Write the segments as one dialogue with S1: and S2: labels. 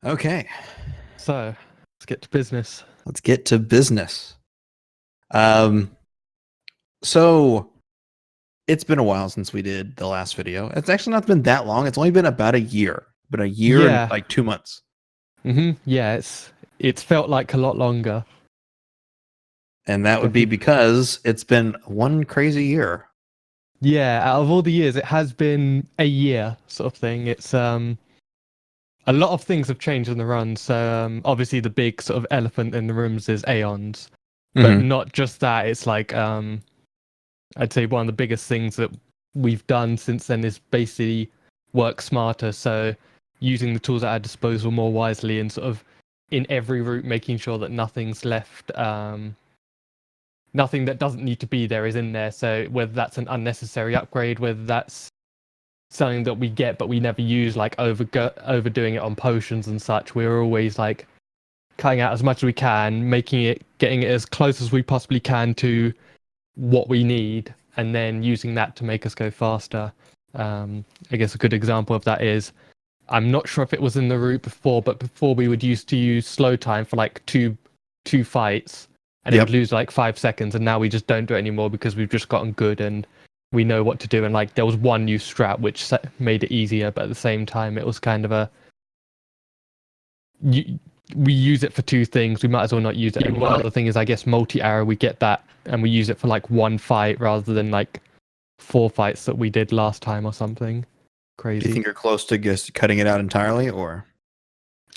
S1: Okay,
S2: So let's get to business.
S1: let's get to business. So it's been a while since we did the last video. It's actually not been that long. It's only been about a year. Been a year and
S2: Yeah.
S1: like 2 months.
S2: Yeah, it's felt like a lot longer.
S1: And that would be because it's been one crazy year.
S2: Yeah, out of all the years, it has been a year sort of thing. It's a lot of things have changed in the run. So obviously the big sort of elephant in the rooms is Aeons, but not just that. It's like I'd say one of the biggest things that we've done since then is basically work smarter. So using the tools at our disposal more wisely and sort of in every route making sure that nothing's left. Nothing that doesn't need to be there is in there. So whether that's an unnecessary upgrade, whether that's something that we get but we never use, like overdoing it on potions and such, we're always like cutting out as much as we can, getting it as close as we possibly can to what we need, and then using that to make us go faster. I guess a good example of that is, I'm not sure if it was in the route before, but before we would used to use slow time for like two fights, and it would lose like 5 seconds, and now we just don't do it anymore because we've just gotten good and we know what to do. And like there was one new strat which made it easier, but at the same time it was kind of we use it for two things, we might as well not use it. And one other thing is, I guess, multi-arrow, we get that and we use it for like one fight rather than like 4 fights that we did last time or something crazy.
S1: Do you think you're close to just cutting it out entirely, or?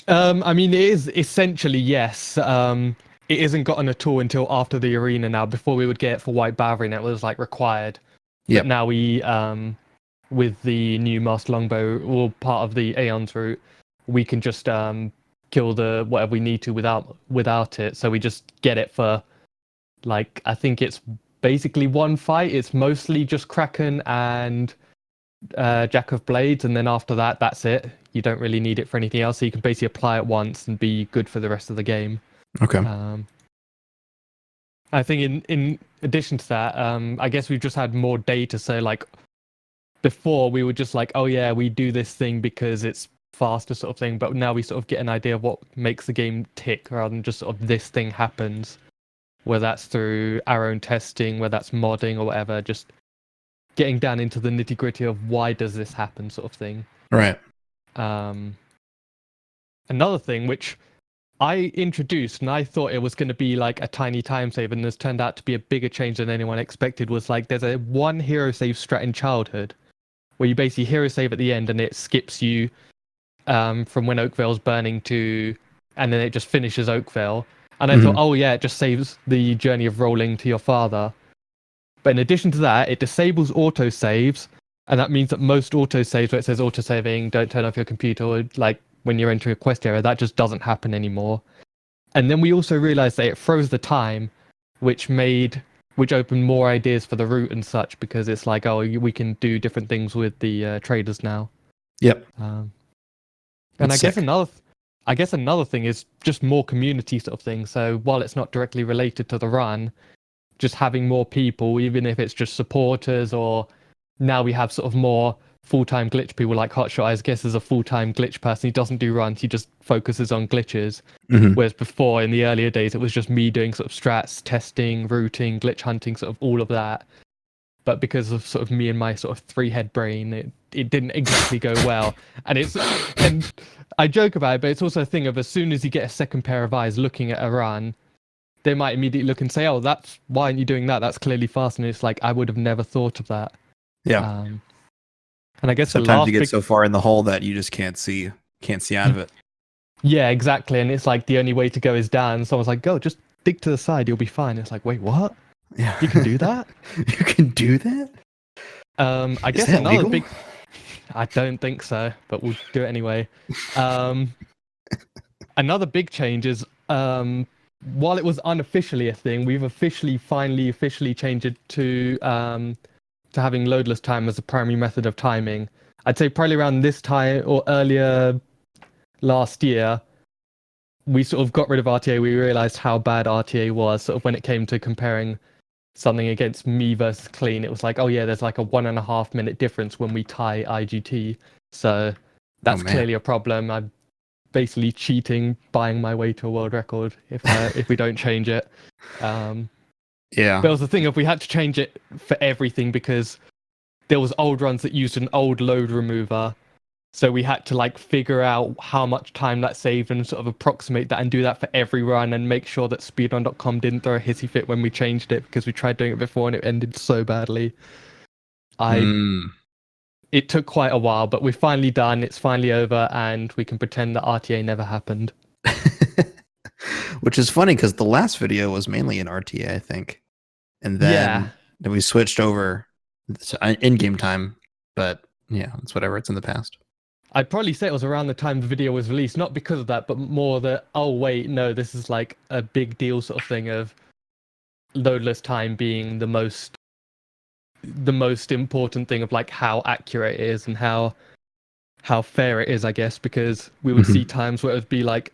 S2: I mean, it is essentially yes. It isn't gotten a tool until after the arena now. Before we would get it for White Battery, and it was like required.
S1: Yeah.
S2: But now we, with the new Master Longbow, or part of the Aeons route, we can just kill the whatever we need to without it. So we just get it for, like, I think it's basically one fight. It's mostly just Kraken and Jack of Blades, and then after that, that's it. You don't really need it for anything else. So you can basically apply it once and be good for the rest of the game.
S1: Okay.
S2: I think in addition to that, I guess we've just had more data. So like before, we were just like, oh yeah, we do this thing because it's faster sort of thing. But now we sort of get an idea of what makes the game tick rather than just sort of this thing happens. Whether that's through our own testing, whether that's modding or whatever, just getting down into the nitty gritty of why does this happen sort of thing.
S1: Right.
S2: Another thing which I introduced and I thought it was going to be like a tiny time save, and this turned out to be a bigger change than anyone expected, was like there's a one hero save strat in Childhood where you basically hero save at the end and it skips you from when Oakvale's burning to, and then it just finishes Oakvale. And I thought, oh yeah, it just saves the journey of rolling to your father. But in addition to that, it disables autosaves, and that means that most autosaves where it says autosaving, don't turn off your computer, or like when you're entering a quest area, that just doesn't happen anymore. And then we also realized that it froze the time, which opened more ideas for the route and such, because it's like, oh, we can do different things with the traders now.
S1: Yep.
S2: And I guess another thing is just more community sort of thing. So while it's not directly related to the run, just having more people, even if it's just supporters, or now we have sort of more full-time glitch people like Hotshot, I guess, is a full-time glitch person. He doesn't do runs, he just focuses on glitches. Whereas before, in the earlier days, it was just me doing sort of strats, testing, routing, glitch hunting, sort of all of that. But because of sort of me and my sort of 3-head brain, it didn't exactly go well. And I joke about it, but it's also a thing of, as soon as you get a second pair of eyes looking at a run, they might immediately look and say, oh, why aren't you doing that? That's clearly fast. And it's like, I would have never thought of that.
S1: Yeah.
S2: And I guess
S1: sometimes you get so far in the hole that you just can't see out of it.
S2: Yeah, exactly. And it's like the only way to go is down. Someone's like, go, just dig to the side, you'll be fine. It's like, wait, what?
S1: Yeah.
S2: You can do that?
S1: You can do that?
S2: I guess another legal? Big... I don't think so, but we'll do it anyway. Another big change is, while it was unofficially a thing, we've finally changed it to having loadless time as the primary method of timing. I'd say probably around this time or earlier last year, we sort of got rid of RTA. We realized how bad RTA was sort of when it came to comparing something against me versus clean. It was like, oh yeah, there's like a 1.5 minute difference when we tie IGT. So that's clearly a problem. basically cheating, buying my way to a world record if we don't change it.
S1: Yeah.
S2: But it was the thing if we had to change it for everything because there was old runs that used an old load remover. So we had to like figure out how much time that saved and sort of approximate that and do that for every run and make sure that Speedrun.com didn't throw a hissy fit when we changed it because we tried doing it before and it ended so badly. It took quite a while, but we're finally done. It's finally over and we can pretend that RTA never happened.
S1: Which is funny because the last video was mainly in RTA, I think. And then we switched over in-game time. But yeah, it's whatever. It's in the past.
S2: I'd probably say it was around the time the video was released, not because of that, but more that, oh, wait, no, this is like a big deal sort of thing of loadless time being the most important thing of like how accurate it is and how fair it is, I guess, because we would see times where it would be like,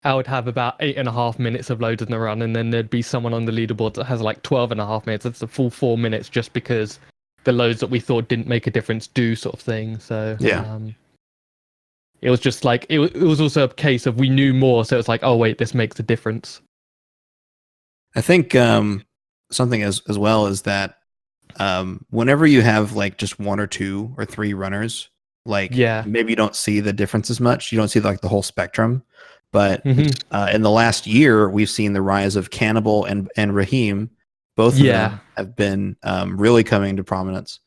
S2: I would have about 8.5 minutes of loads in the run, and then there'd be someone on the leaderboard that has like 12.5 minutes. That's a full 4 minutes just because the loads that we thought didn't make a difference do sort of thing. So it was just like it was also a case of we knew more, so it's like, oh wait, this makes a difference.
S1: I think something as well is that whenever you have like just 1 or 2 or 3 runners, like maybe you don't see the difference as much. You don't see like the whole spectrum. But in the last year, we've seen the rise of Cannibal and Raheem. Both of them have been really coming to prominence.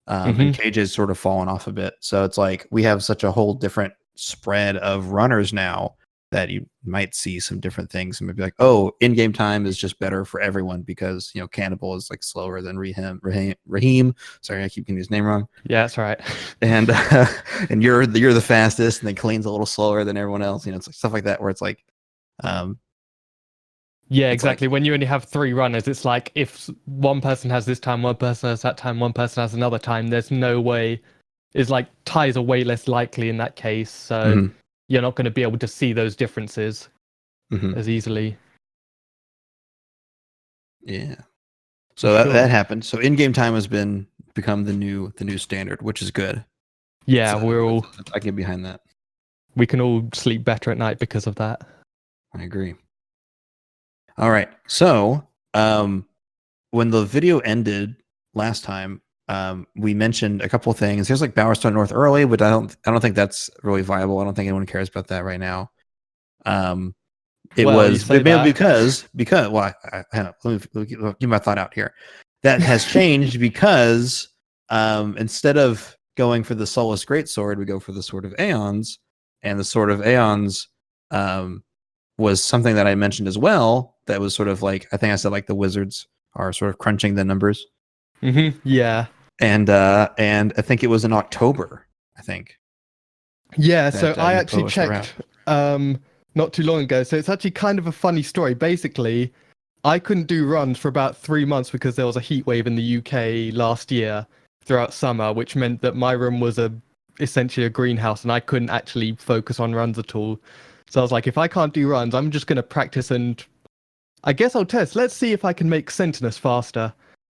S1: And KJ's sort of fallen off a bit. So it's like we have such a whole different spread of runners now that you might see some different things and maybe like, oh, in-game time is just better for everyone because, you know, Cannibal is like slower than Raheem. Sorry, I keep getting his name wrong.
S2: Yeah, that's right.
S1: And and you're the fastest, and then Clean's a little slower than everyone else. You know, it's like stuff like that where it's like,
S2: yeah, exactly. Like, when you only have 3 runners, it's like if one person has this time, one person has that time, one person has another time. There's no way. It's like ties are way less likely in that case. So you're not going to be able to see those differences as easily. Yeah.
S1: So that happened. So in-game time has become the new standard, which is good.
S2: Yeah,
S1: so I get behind that.
S2: We can all sleep better at night because of that.
S1: I agree. All right. So when the video ended last time, we mentioned a couple of things. There's like Bowerstone North early, but I don't think that's really viable. I don't think anyone cares about that right now. It was mainly because well, let me get my thought out here. That has changed because instead of going for the Soulless Greatsword, we go for the Sword of Aeons, and the Sword of Aeons was something that I mentioned as well. That was sort of like, I think I said like the wizards are sort of crunching the numbers.
S2: Yeah.
S1: And I think it was in October, I think.
S2: Yeah, so I actually checked not too long ago. So it's actually kind of a funny story. Basically, I couldn't do runs for about 3 months because there was a heat wave in the UK last year throughout summer, which meant that my room was essentially a greenhouse and I couldn't actually focus on runs at all. So I was like, if I can't do runs, I'm just going to practice and I guess I'll test. Let's see if I can make Sentinels faster.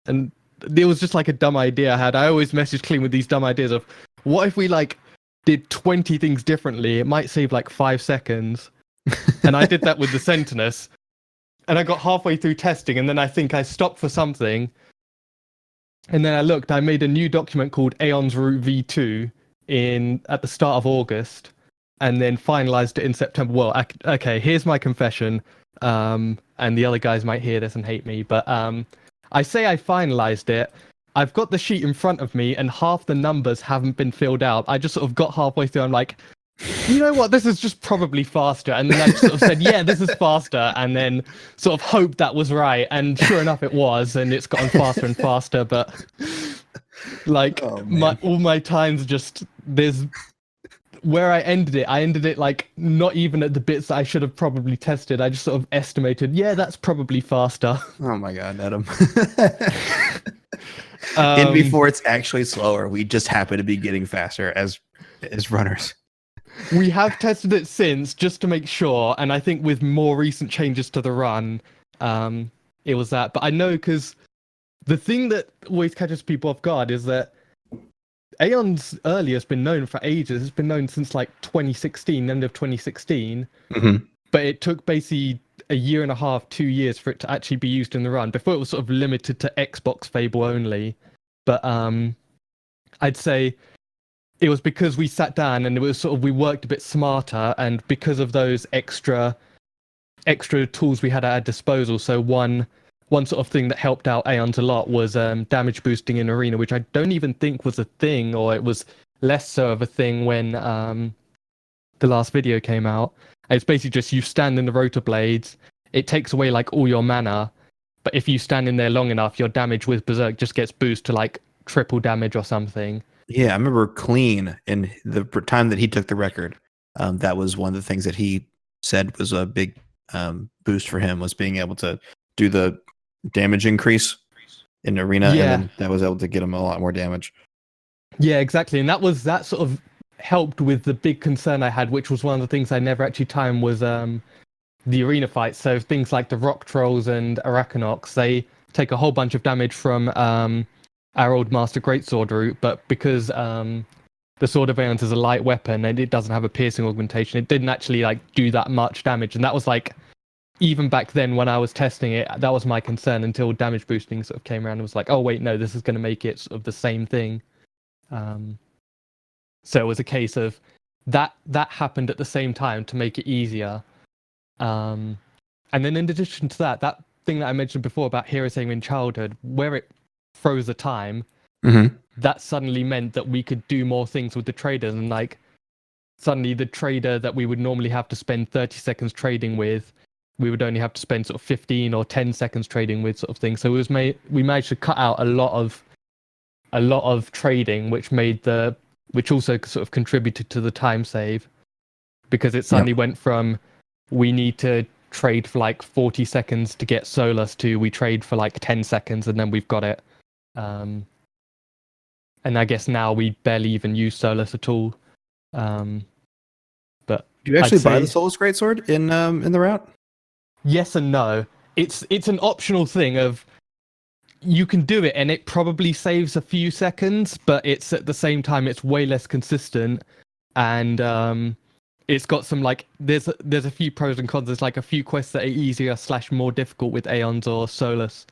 S2: And it was just like a dumb idea I had. I always message Clean with these dumb ideas of, what if we like did 20 things differently? It might save like 5 seconds. And I did that with the Sentinels. And I got halfway through testing and then I think I stopped for something. And then I looked, I made a new document called Aeon's Route V2 at the start of August. And then finalized it in September. Well, okay, here's my confession. And the other guys might hear this and hate me, but I say I finalized it. I've got the sheet in front of me and half the numbers haven't been filled out. I just sort of got halfway through. I'm like, you know what? This is just probably faster. And then I sort of said, yeah, this is faster. And then sort of hoped that was right. And sure enough, it was. And it's gotten faster and faster. But like all my times just where I ended it like not even at the bits that I should have probably tested. I just sort of estimated, yeah, that's probably faster.
S1: Oh my god, Etem. And before it's actually slower, we just happen to be getting faster as runners.
S2: We have tested it since just to make sure, and I think with more recent changes to the run, it was that. But I know because the thing that always catches people off guard is that Aeon's earlier has been known for ages. It's been known since like 2016, end of 2016.
S1: Mm-hmm.
S2: But it took basically a year and a half, 2 years for it to actually be used in the run. Before it was sort of limited to Xbox Fable only. But I'd say it was because we sat down and it was sort of we worked a bit smarter, and because of those extra tools we had at our disposal. So one sort of thing that helped out Aeons a lot was damage boosting in arena, which I don't even think was a thing, or it was less so of a thing when the last video came out. And it's basically just you stand in the rotor blades, it takes away like all your mana, but if you stand in there long enough, your damage with Berserk just gets boosted to like triple damage or something.
S1: Yeah, I remember Clean in the time that he took the record. That was one of the things that he said was a big boost for him, was being able to do the damage increase in arena,
S2: Yeah.
S1: and then that was able to get him a lot more damage.
S2: Yeah, exactly. And that sort of helped with the big concern I had, which was one of the things I never actually timed, was the arena fights. So things like the Rock Trolls and Arachnox, they take a whole bunch of damage from our old Master Greatsword route, but because the Sword of Aeons is a light weapon and it doesn't have a piercing augmentation, it didn't actually like do that much damage. And that was like, even back then when I was testing it, that was my concern until damage boosting sort of came around and was like, oh wait, no, this is going to make it sort of the same thing. So it was a case of that happened at the same time to make it easier. And then in addition to that thing that I mentioned before about hero saving in childhood, where it froze the time, that suddenly meant that we could do more things with the traders, and like suddenly the trader that we would normally have to spend 30 seconds trading with, we would only have to spend sort of 15 or 10 seconds trading with, sort of thing. So we managed to cut out a lot of trading, which also sort of contributed to the time save, because it suddenly went from we need to trade for like 40 seconds to get Solus to we trade for like 10 seconds and then we've got it. And I guess now we barely even use Solus at all. But
S1: do you actually buy the Solus Greatsword in the route?
S2: Yes and no. It's an optional thing of you can do it and it probably saves a few seconds, but it's at the same time it's way less consistent, and it's got some like there's a few pros and cons. There's like a few quests that are easier / more difficult with Aeons or Solus,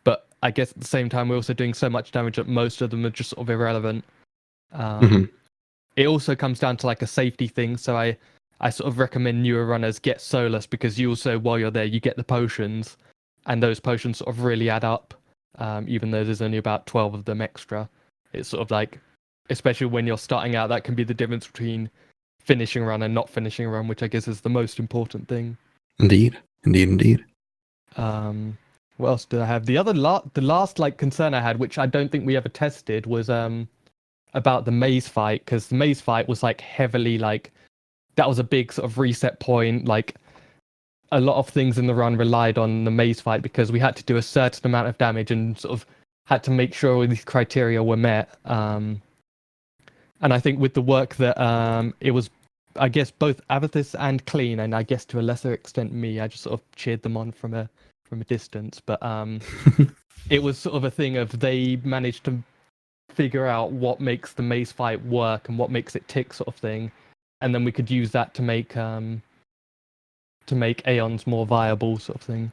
S2: but I guess at the same time we're also doing so much damage that most of them are just sort of irrelevant. It also comes down to like a safety thing, so I sort of recommend newer runners get Solus, because you also, while you're there, you get the potions, and those potions sort of really add up, even though there's only about 12 of them extra. It's sort of like, especially when you're starting out, that can be the difference between finishing a run and not finishing a run, which I guess is the most important thing.
S1: Indeed.
S2: What else did I have? The last like concern I had, which I don't think we ever tested, was about the maze fight, because the maze fight was like heavily like, that was a big sort of reset point. Like a lot of things in the run relied on the maze fight, because we had to do a certain amount of damage and sort of had to make sure all these criteria were met. And I think with the work that it was, I guess, both Avithis and Clean, and I guess to a lesser extent me, I just sort of cheered them on from a distance. But it was sort of a thing of they managed to figure out what makes the maze fight work and what makes it tick, sort of thing, and then we could use that to make Aeons more viable, sort of thing.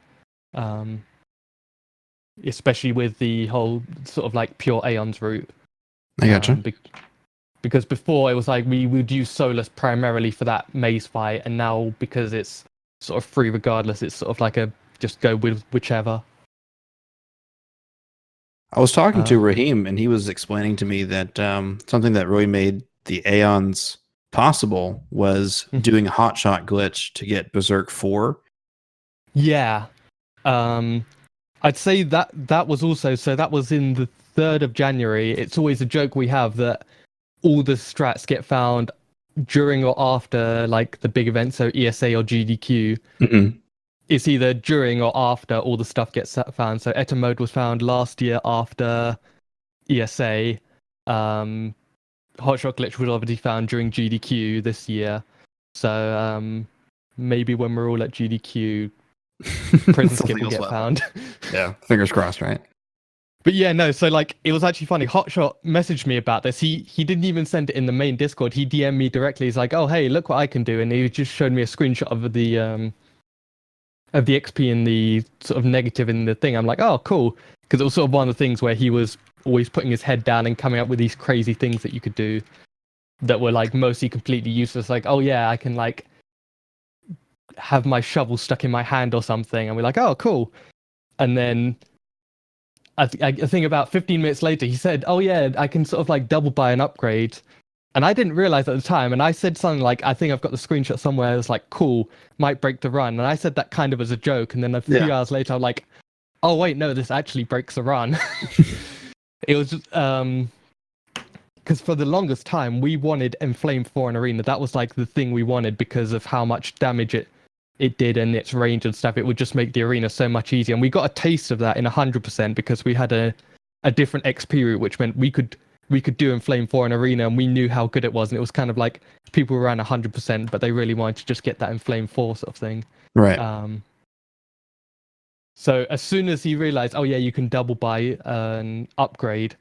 S2: Especially with the whole sort of like pure Aeons route.
S1: I gotcha.
S2: Because before it was like we would use Solus primarily for that maze fight, and now because it's sort of free regardless, it's sort of like a just go with whichever.
S1: I was talking to Raheem, and he was explaining to me that something that really made the Aeons possible was doing a hotshot glitch to get Berserk 4.
S2: Yeah. I'd say that was also, so that was in the 3rd of January. It's always a joke we have that all the strats get found during or after like the big event, so ESA or GDQ. It's either during or after all the stuff gets found. So Etem mode was found last year after ESA. Hotshot glitch was obviously found during GDQ this year. So maybe when we're all at GDQ, prison skip will get found.
S1: Yeah, fingers crossed, right?
S2: But yeah, no, so like it was actually funny. Hotshot messaged me about this. He didn't even send it in the main Discord. He DM'd me directly. He's like, "Oh, hey, look what I can do." And he just showed me a screenshot of the XP and the sort of negative in the thing. I'm like, "Oh, cool." Because it was sort of one of the things where he was always putting his head down and coming up with these crazy things that you could do that were like mostly completely useless. Like, "Oh yeah, I can like have my shovel stuck in my hand or something." And we're like, "Oh, cool." And then I think about 15 minutes later, he said, "Oh yeah, I can sort of like double buy an upgrade." And I didn't realize at the time. And I said something like, I think I've got the screenshot somewhere. It's like, cool, might break the run. And I said that kind of as a joke. And then a few hours later, I'm like, oh wait, no, this actually breaks the run. It was just, because for the longest time, we wanted Enflame 4 in Arena. That was like the thing we wanted because of how much damage it did and its range and stuff. It would just make the arena so much easier. And we got a taste of that in 100% because we had a different XP route, which meant we could do Enflame 4 in Arena and we knew how good it was. And it was kind of like people ran 100%, but they really wanted to just get that Enflame 4 sort of thing.
S1: Right.
S2: So as soon as he realized, oh yeah, you can double buy an upgrade,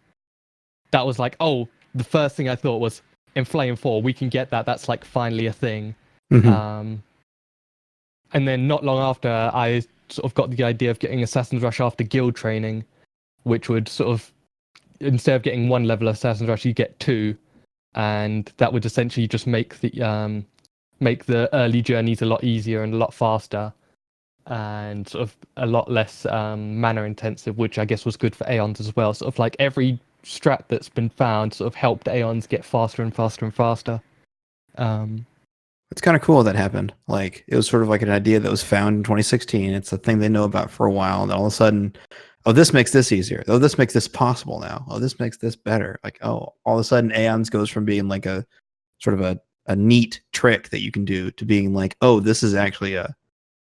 S2: that was like, oh, the first thing I thought was Enflame 4, we can get that. That's like finally a thing.
S1: Mm-hmm.
S2: And then not long after, I sort of got the idea of getting Assassin's Rush after guild training, which would sort of, instead of getting one level of Assassin's Rush, you get two. And that would essentially just make the early journeys a lot easier and a lot faster and sort of a lot less mana intensive, which I guess was good for Aeons as well. Sort of like every strat that's been found sort of helped Aeons get faster and faster and faster.
S1: It's kind of cool that happened. Like, it was sort of like an idea that was found in 2016. It's a thing they know about for a while, and then all of a sudden, oh, this makes this easier. Oh, this makes this possible now. Oh, this makes this better. Like, oh, all of a sudden, Aeons goes from being like a sort of a neat trick that you can do to being like, oh, this is actually a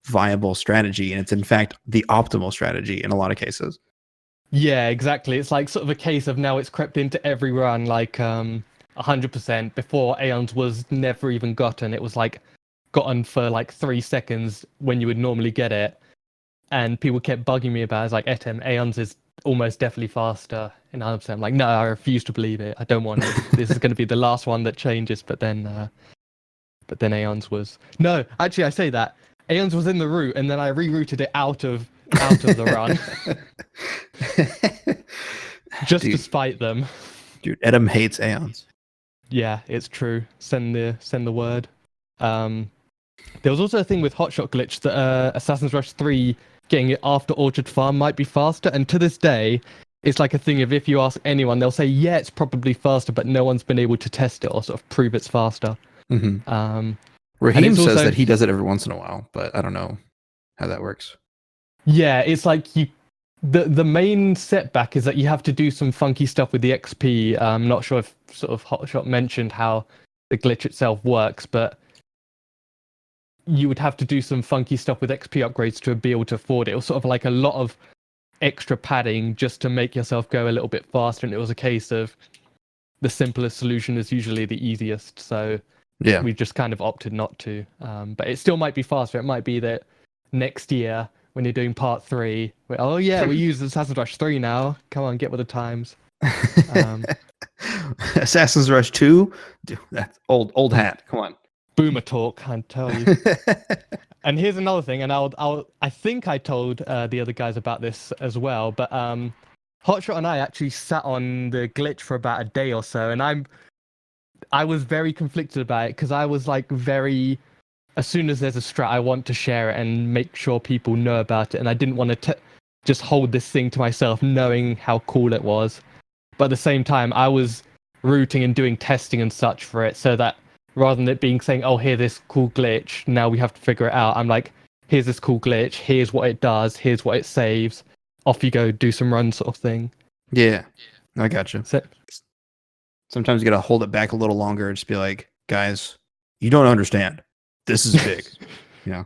S1: viable strategy, and it's in fact the optimal strategy in a lot of cases.
S2: Yeah, exactly. It's like sort of a case of now it's crept into every run, like 100%. Before Aeons was never even gotten. It was like gotten for like 3 seconds when you would normally get it. And people kept bugging me about it. It's like, Etem, Aeons is almost definitely faster. And I'm like, no, I refuse to believe it. I don't want it. This is going to be the last one that changes. But then Aeons was... No, actually, I say that. Aeons was in the route, and then I rerouted it out of the run. Just to spite them.
S1: Dude, Etem hates Aeons.
S2: Yeah, it's true. Send the word. There was also a thing with Hotshot glitch that Assassin's Rush 3 getting it after Orchard Farm might be faster, and to this day, it's like a thing of if you ask anyone, they'll say, yeah, it's probably faster, but no one's been able to test it or sort of prove it's faster.
S1: Mm-hmm. Raheem says that he does it every once in a while, but I don't know how that works.
S2: Yeah, it's like the main setback is that you have to do some funky stuff with the XP. I'm not sure if sort of Hotshot mentioned how the glitch itself works, but you would have to do some funky stuff with XP upgrades to be able to afford it. It was sort of like a lot of extra padding just to make yourself go a little bit faster, and it was a case of the simplest solution is usually the easiest. So yeah, we just kind of opted not to. But it still might be faster. It might be that next year when you're doing part 3, oh yeah, we use Assassin's Rush 3 now. Come on, get with the times.
S1: Assassin's Rush 2? Dude, that's old hat. Come on.
S2: Boomer talk, I tell you. And here's another thing, and I think I told the other guys about this as well, but Hotshot and I actually sat on the glitch for about a day or so, and I was very conflicted about it because I was like as soon as there's a strat, I want to share it and make sure people know about it, and I didn't want to just hold this thing to myself, knowing how cool it was. But at the same time, I was rooting and doing testing and such for it, so that rather than it being saying, oh, here's this cool glitch, now we have to figure it out, I'm like, here's this cool glitch, here's what it does, here's what it saves, off you go, do some runs sort of thing.
S1: Yeah, I gotcha. Sometimes you gotta hold it back a little longer and just be like, guys, you don't understand. This is big.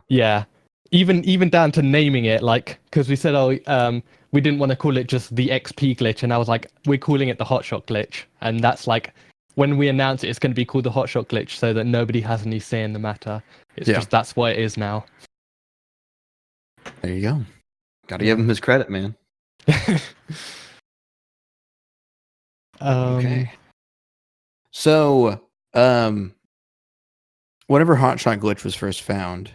S2: Yeah. Even down to naming it, like, because we said, we didn't want to call it just the XP glitch, and I was like, we're calling it the Hotshot glitch, and that's like, when we announce it, it's going to be called the Hotshot glitch, so that nobody has any say in the matter. It's just that's what it is now.
S1: There you go. Gotta give him his credit, man. Okay. So, whenever Hotshot Glitch was first found,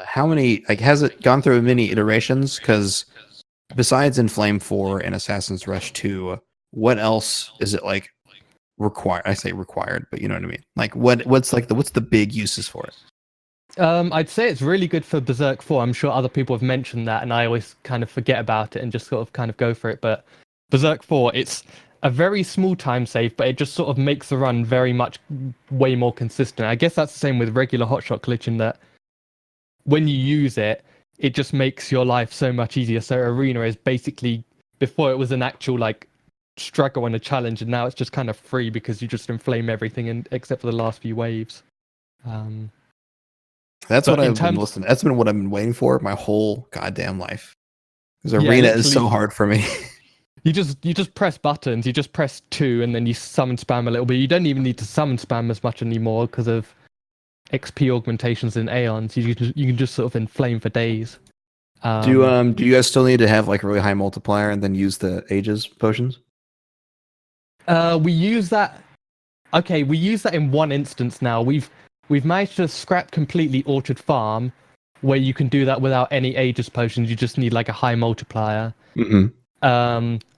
S1: how many, like, has it gone through many iterations? Because besides Inflame 4 and Assassin's Rush 2, what else is it like required? I say required, but you know what I mean. Like, what's the big uses for it?
S2: I'd say it's really good for Berserk 4. I'm sure other people have mentioned that, and I always kind of forget about it and just sort of kind of go for it. But Berserk 4, it's a very small time save, but it just sort of makes the run very much way more consistent. I guess that's the same with regular Hotshot Glitch in that when you use it, it just makes your life so much easier. So Arena is basically, before it was an actual like struggle and a challenge, and now it's just kind of free because you just inflame everything except for the last few waves.
S1: That's what I've been listening. That's been what I've been waiting for my whole goddamn life. Because Arena is so hard for me.
S2: You just press buttons. You just press 2, and then you summon spam a little bit. You don't even need to summon spam as much anymore because of XP augmentations in Aeons. You can just sort of inflame for days.
S1: Do you guys still need to have like a really high multiplier and then use the Aegis potions?
S2: We use that. Okay, we use that in one instance now. We've managed to scrap completely Orchard Farm, where you can do that without any Aegis potions. You just need like a high multiplier.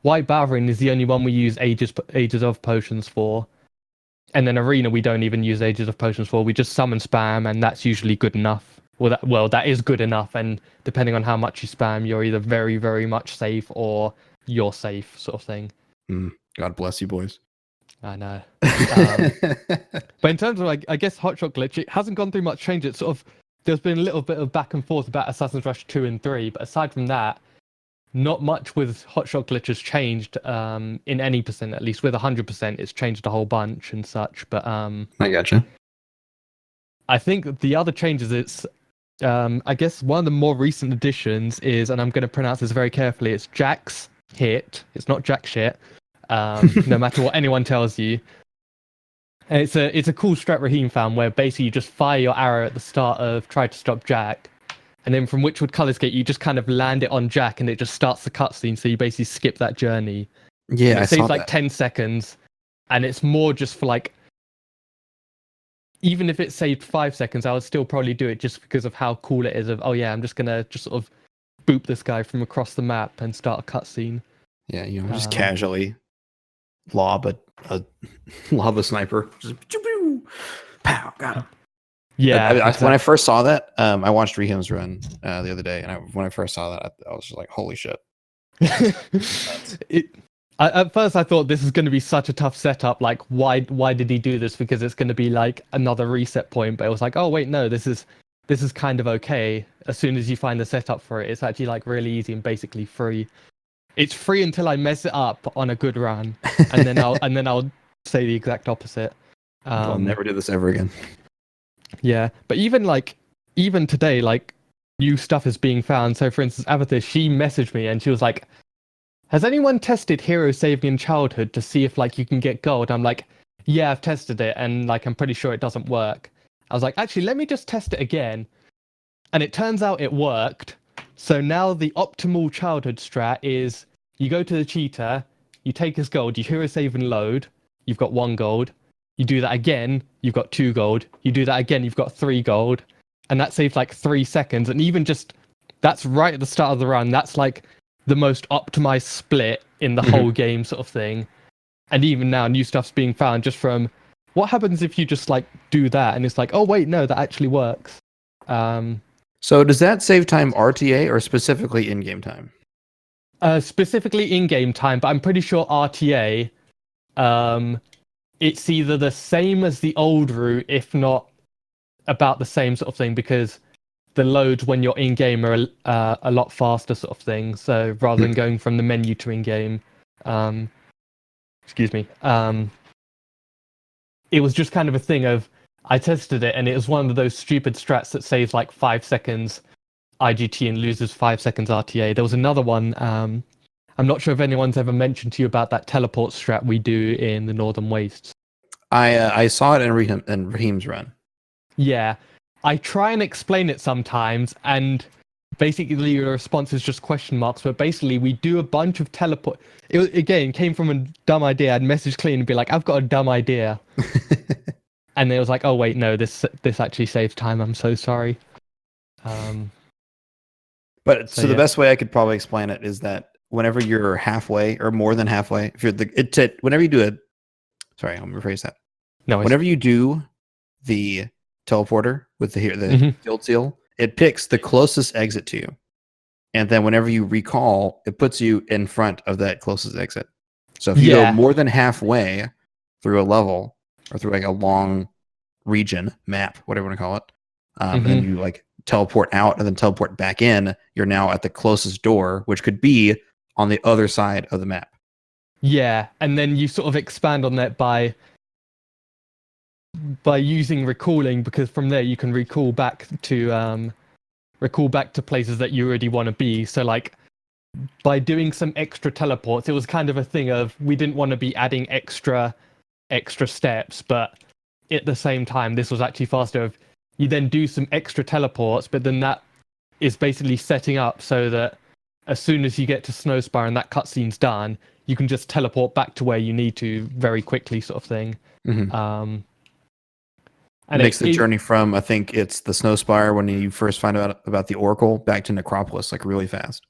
S2: White Balverine is the only one we use Aegis of potions for. And then Arena we don't even use Aegis of potions for. We just summon spam, and that's usually good enough. That is good enough, and depending on how much you spam, you're either very, very much safe or you're safe, sort of thing.
S1: God bless you, boys.
S2: I know. But in terms of, like, I guess Hotshot Glitch, it hasn't gone through much change. It's sort of, there's been a little bit of back and forth about Assassin's Rush 2 and 3, but aside from that, not much with Hotshot Glitch has changed in any percent. At least with 100%, it's changed a whole bunch and such. But
S1: I gotcha.
S2: I think the other changes, it's I guess one of the more recent additions is, and I'm going to pronounce this very carefully, it's Jack's Hit. It's not Jack Shit. No matter what anyone tells you. And it's a cool strat Raheem found where basically you just fire your arrow at the start of Try to Stop Jack, and then from Witchwood Colours Gate you just kind of land it on Jack and it just starts the cutscene, so you basically skip that journey.
S1: Yeah,
S2: it saves like 10 seconds, and it's more just for like, even if it saved 5 seconds, I would still probably do it just because of how cool it is. Of, oh yeah, I'm just gonna just sort of boop this guy from across the map and start a cutscene.
S1: Yeah, you know, just casually lob a sniper. Just pow, got him.
S2: Yeah.
S1: Exactly. When I first saw that, I watched Rehim's run the other day, and when I first saw that, I was just like, "Holy shit!"
S2: At first, I thought this is going to be such a tough setup. Like, why did he do this? Because it's going to be like another reset point. But it was like, oh wait, no, this is kind of okay. As soon as you find the setup for it, it's actually like really easy and basically free. It's free until I mess it up on a good run, and then I'll say the exact opposite.
S1: I'll never do this ever again.
S2: Yeah, but even today, like, new stuff is being found. So, for instance, Amethyst, she messaged me and she was like, "Has anyone tested Hero Save Me in Childhood to see if like you can get gold?" I'm like, "Yeah, I've tested it, and like I'm pretty sure it doesn't work." I was like, "Actually, let me just test it again," and it turns out it worked. So now the optimal childhood strat is you go to the cheater, you take his gold, you hero save and load, you've got 1 gold. You do that again, you've got 2 gold. You do that again, you've got 3 gold. And that saves like 3 seconds. And even just, that's right at the start of the run. That's like the most optimized split in the whole game, sort of thing. And even now, new stuff's being found just from what happens if you just like do that. And it's like, oh wait, no, that actually works.
S1: So does that save time RTA or specifically in-game time?
S2: Specifically in-game time, but I'm pretty sure RTA, it's either the same as the old route, if not about the same sort of thing, because the loads when you're in-game are a lot faster sort of thing. So rather than going from the menu to in-game, it was just kind of a thing of, I tested it and it was one of those stupid strats that saves like 5 seconds IGT and loses 5 seconds RTA. There was another one, I'm not sure if anyone's ever mentioned to you about that teleport strat we do in the Northern Wastes.
S1: I saw it in Raheem's run.
S2: Yeah, I try and explain it sometimes, and basically the response is just question marks, but basically we do a bunch of teleport. It again came from a dumb idea. I'd message Clean and be like, I've got a dumb idea. And it was like, oh wait, no, this actually saves time. I'm so sorry.
S1: But so the best way I could probably explain it is that whenever you're halfway or more than halfway, if you're whenever you do it, sorry, I'm gonna rephrase that. No, whenever you do the teleporter with the guild seal, it picks the closest exit to you, and then whenever you recall, it puts you in front of that closest exit. So if you go more than halfway through a level or through like a long region map, whatever you want to call it, and then you like teleport out and then teleport back in, you're now at the closest door, which could be on the other side of the map.
S2: Yeah, and then you sort of expand on that by using recalling, because from there you can recall back to places that you already want to be. So like by doing some extra teleports, it was kind of a thing of we didn't want to be adding extra steps, but at the same time this was actually faster. You then do some extra teleports, but then that is basically setting up so that as soon as you get to Snowspire and that cutscene's done, you can just teleport back to where you need to very quickly, sort of thing.
S1: And it makes the journey from, I think it's the Snowspire when you first find out about the Oracle back to Necropolis like really fast.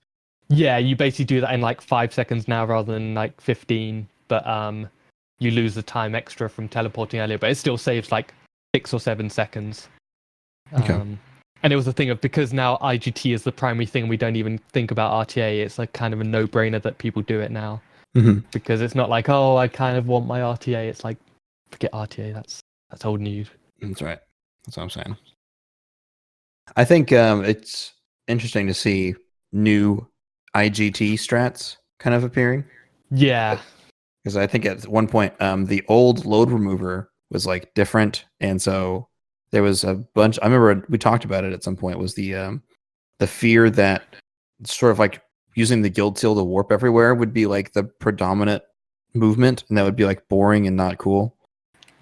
S2: Yeah, you basically do that in like 5 seconds now rather than like 15, but you lose the time extra from teleporting earlier, but it still saves like 6 or 7 seconds.
S1: Okay.
S2: And it was a thing of, because now IGT is the primary thing, we don't even think about RTA. It's like kind of a no-brainer that people do it now, because it's not like, oh, I kind of want my RTA. It's like, forget RTA. That's old news.
S1: That's right. That's what I'm saying. I think it's interesting to see new IGT strats kind of appearing.
S2: Yeah.
S1: Because I think at one point the old load remover was like different, and so there was a bunch. I remember we talked about it at some point. Was the fear that sort of like using the guild seal to warp everywhere would be like the predominant movement, and that would be like boring and not cool.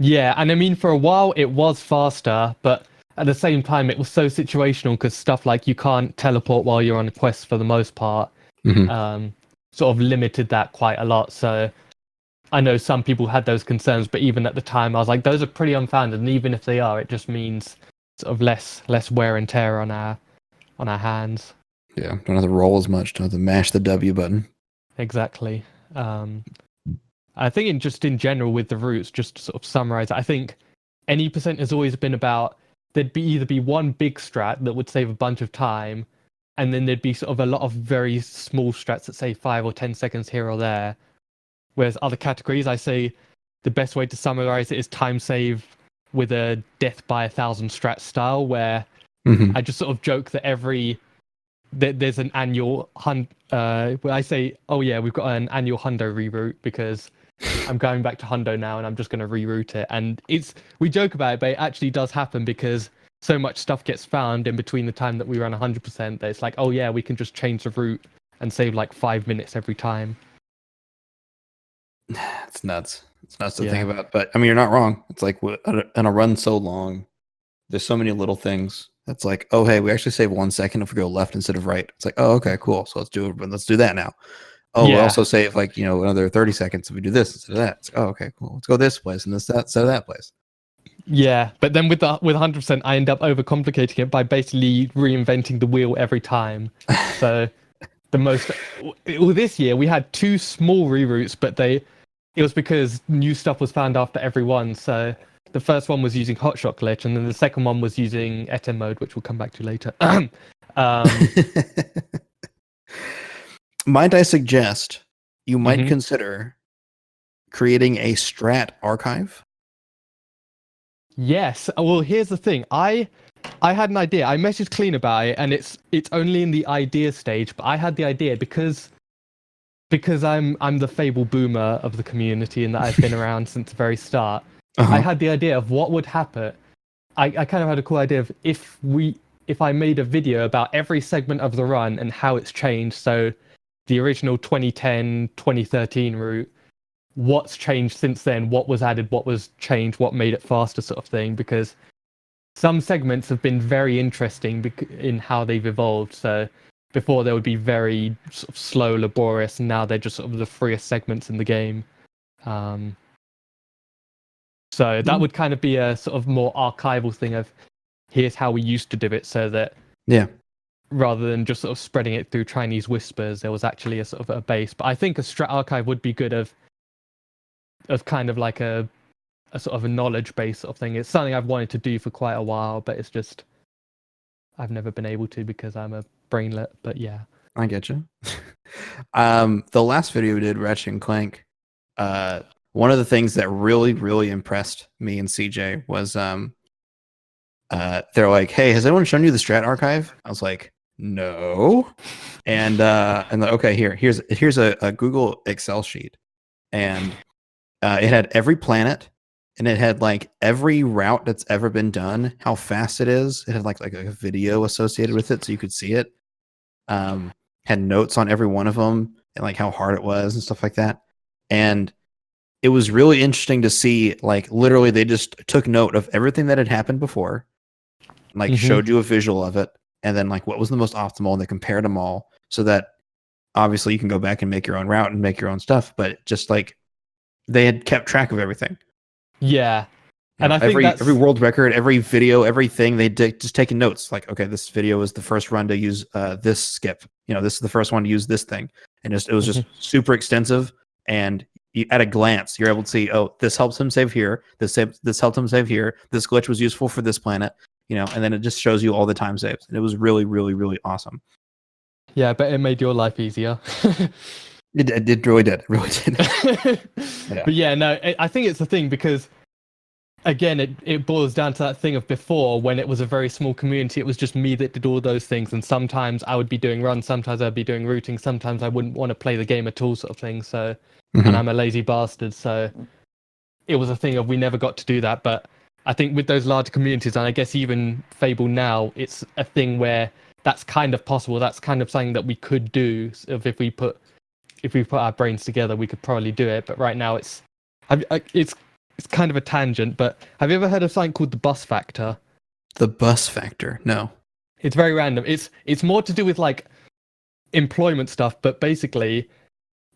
S2: Yeah, and I mean for a while it was faster, but at the same time it was so situational, because stuff like you can't teleport while you're on a quest for the most part, sort of limited that quite a lot. So I know some people had those concerns, but even at the time I was like, those are pretty unfounded, and even if they are, it just means sort of less wear and tear on our hands.
S1: Yeah, don't have to roll as much, don't have to mash the W button.
S2: Exactly. I think in general with the routes, just to sort of summarize, I think any percent has always been about there'd be either be one big strat that would save a bunch of time, and then there'd be sort of a lot of very small strats that save 5 or 10 seconds here or there. Whereas other categories, I say the best way to summarize it is time save with a death by 1,000 strat style, where I just sort of joke that there's an annual where I say, oh yeah, we've got an annual hundo reroute because I'm going back to hundo now and I'm just going to reroute it. And we joke about it, but it actually does happen, because so much stuff gets found in between the time that we run 100% that it's like, oh yeah, we can just change the route and save like 5 minutes every time.
S1: It's nuts. It's nuts to think about. But I mean, you're not wrong. It's like in a run so long, there's so many little things. That's like, oh, hey, we actually save 1 second if we go left instead of right. It's like, oh, okay, cool. So let's do it. But let's do that now. Oh, we also save like, another 30 seconds if we do this instead of that. It's like, oh, okay, cool. Let's go this place and that instead of that place.
S2: Yeah, but then with 100%, I end up overcomplicating it by basically reinventing the wheel every time. So this year we had 2 small reroutes, but it was because new stuff was found after every one. So the first one was using Hotshot glitch, and then the second one was using Etem mode, which we'll come back to later.
S1: Might I suggest you might consider creating a strat archive?
S2: Yes. Well, here's the thing. I had an idea. I messaged Clean about it, and it's only in the idea stage. But I had the idea because I'm the Fable boomer of the community, and that I've been around since the very start. I had the idea of what would happen. I kind of had a cool idea of if I made a video about every segment of the run and how it's changed. So the original 2010, 2013 route, what's changed since then, what was added, what was changed, what made it faster, sort of thing. Because some segments have been very interesting in how they've evolved. So before they would be very sort of slow, laborious, and now they're just sort of the freest segments in the game. So that would kind of be a sort of more archival thing of here's how we used to do it, so that rather than just sort of spreading it through Chinese whispers, there was actually a sort of a base. But I think a strat archive would be good of kind of like a sort of a knowledge base sort of thing. It's something I've wanted to do for quite a while, but it's just I've never been able to because I'm a brainlet. But yeah,
S1: I get you. The last video we did, Ratchet and Clank, one of the things that really impressed me and CJ was they're like, hey, has anyone shown you the strat archive? I was like, no. And okay, here's a Google Excel sheet, and it had every planet, and it had like every route that's ever been done, how fast it is. It had like a video associated with it so you could see it. Had notes on every one of them and like how hard it was and stuff like that. And it was really interesting to see, like, literally they just took note of everything that had happened before, like showed you a visual of it, and then like what was the most optimal, and they compared them all so that obviously you can go back and make your own route and make your own stuff, but just like they had kept track of everything.
S2: Yeah.
S1: And I think every world record, every video, everything, they did just taking notes. Like, okay, this video was the first run to use this skip. This is the first one to use this thing, and it was just super extensive. And at a glance, you're able to see, oh, this helps him save here. This helped him save here. This glitch was useful for this planet. And then it just shows you all the time saves, and it was really awesome.
S2: Yeah, but it made your life easier.
S1: It really did. It really did.
S2: Yeah. But yeah, no, I think it's the thing because, again, it boils down to that thing of before when it was a very small community. It was just me that did all those things, and sometimes I would be doing runs, sometimes I'd be doing routing, sometimes I wouldn't want to play the game at all, sort of thing. So, and I'm a lazy bastard, so it was a thing of we never got to do that. But I think with those large communities, and I guess even Fable now, it's a thing where that's kind of possible. That's kind of something that we could do. If we put our brains together, we could probably do it. But right now, it's kind of a tangent. But have you ever heard of something called the bus factor?
S1: The bus factor? No.
S2: It's very random. It's more to do with like employment stuff. But basically,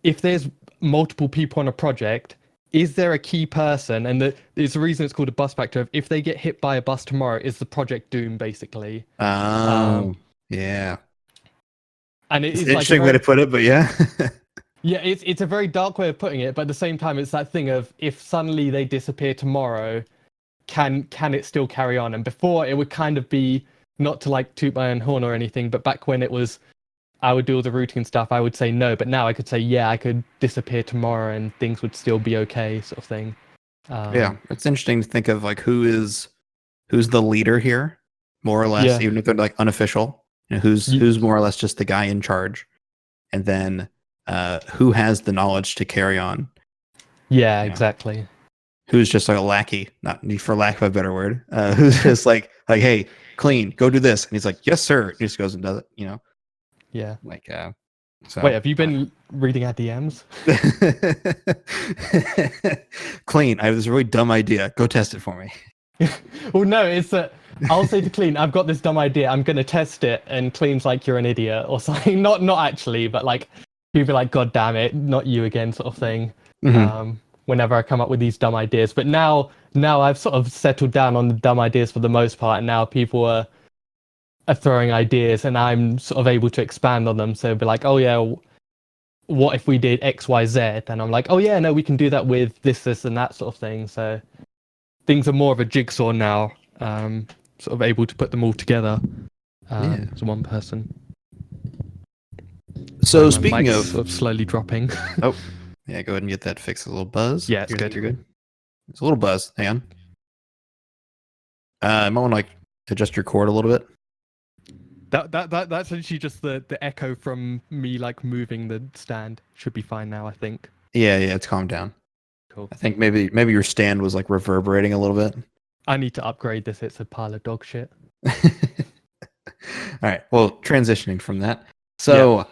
S2: if there's multiple people on a project, is there a key person? And there's a reason it's called a bus factor. If they get hit by a bus tomorrow, is the project doomed, basically?
S1: Oh, yeah.
S2: And it's
S1: an interesting way to put it, but yeah.
S2: Yeah, it's a very dark way of putting it, but at the same time, it's that thing of if suddenly they disappear tomorrow, can it still carry on? And before, it would kind of be, not to like toot my own horn or anything, but back when it was, I would do all the routing stuff, I would say no, but now I could say, yeah, I could disappear tomorrow and things would still be okay, sort of thing.
S1: Yeah, it's interesting to think of like who's the leader here, more or less, even if they're like unofficial. Who's more or less just the guy in charge, and then who has the knowledge to carry on.
S2: Yeah, exactly.
S1: Who's just like a lackey, not for lack of a better word. Who's just like, hey, clean, go do this, and he's like, yes, sir. He just goes and does it.
S2: Yeah.
S1: Like, so,
S2: wait, have you been reading our DMs?
S1: Clean, I have this really dumb idea. Go test it for me.
S2: Well, no, it's that I'll say to Clean, I've got this dumb idea. I'm going to test it. And Clean's like, you're an idiot or something. Not actually, but like, he'd be like, God damn it, not you again, sort of thing. Whenever I come up with these dumb ideas. But now I've sort of settled down on the dumb ideas for the most part. And now people are throwing ideas and I'm sort of able to expand on them. So it'd be like, oh yeah, what if we did X, Y, Z? And I'm like, oh yeah, no, we can do that with this, and that sort of thing. So things are more of a jigsaw now, sort of able to put them all together as one person.
S1: So speaking of
S2: sort of slowly dropping.
S1: Oh, yeah, go ahead and get that fixed. A little buzz.
S2: Yeah, it's good.
S1: You're good. It's a little buzz. Hang on. I might want to like adjust your cord a little bit.
S2: That's actually just the echo from me like moving the stand. Should be fine now, I think.
S1: Yeah, it's calmed down.
S2: Cool.
S1: I think maybe your stand was like reverberating a little bit.
S2: I need to upgrade this. It's a pile of dog shit.
S1: All right. Well, transitioning from that. So,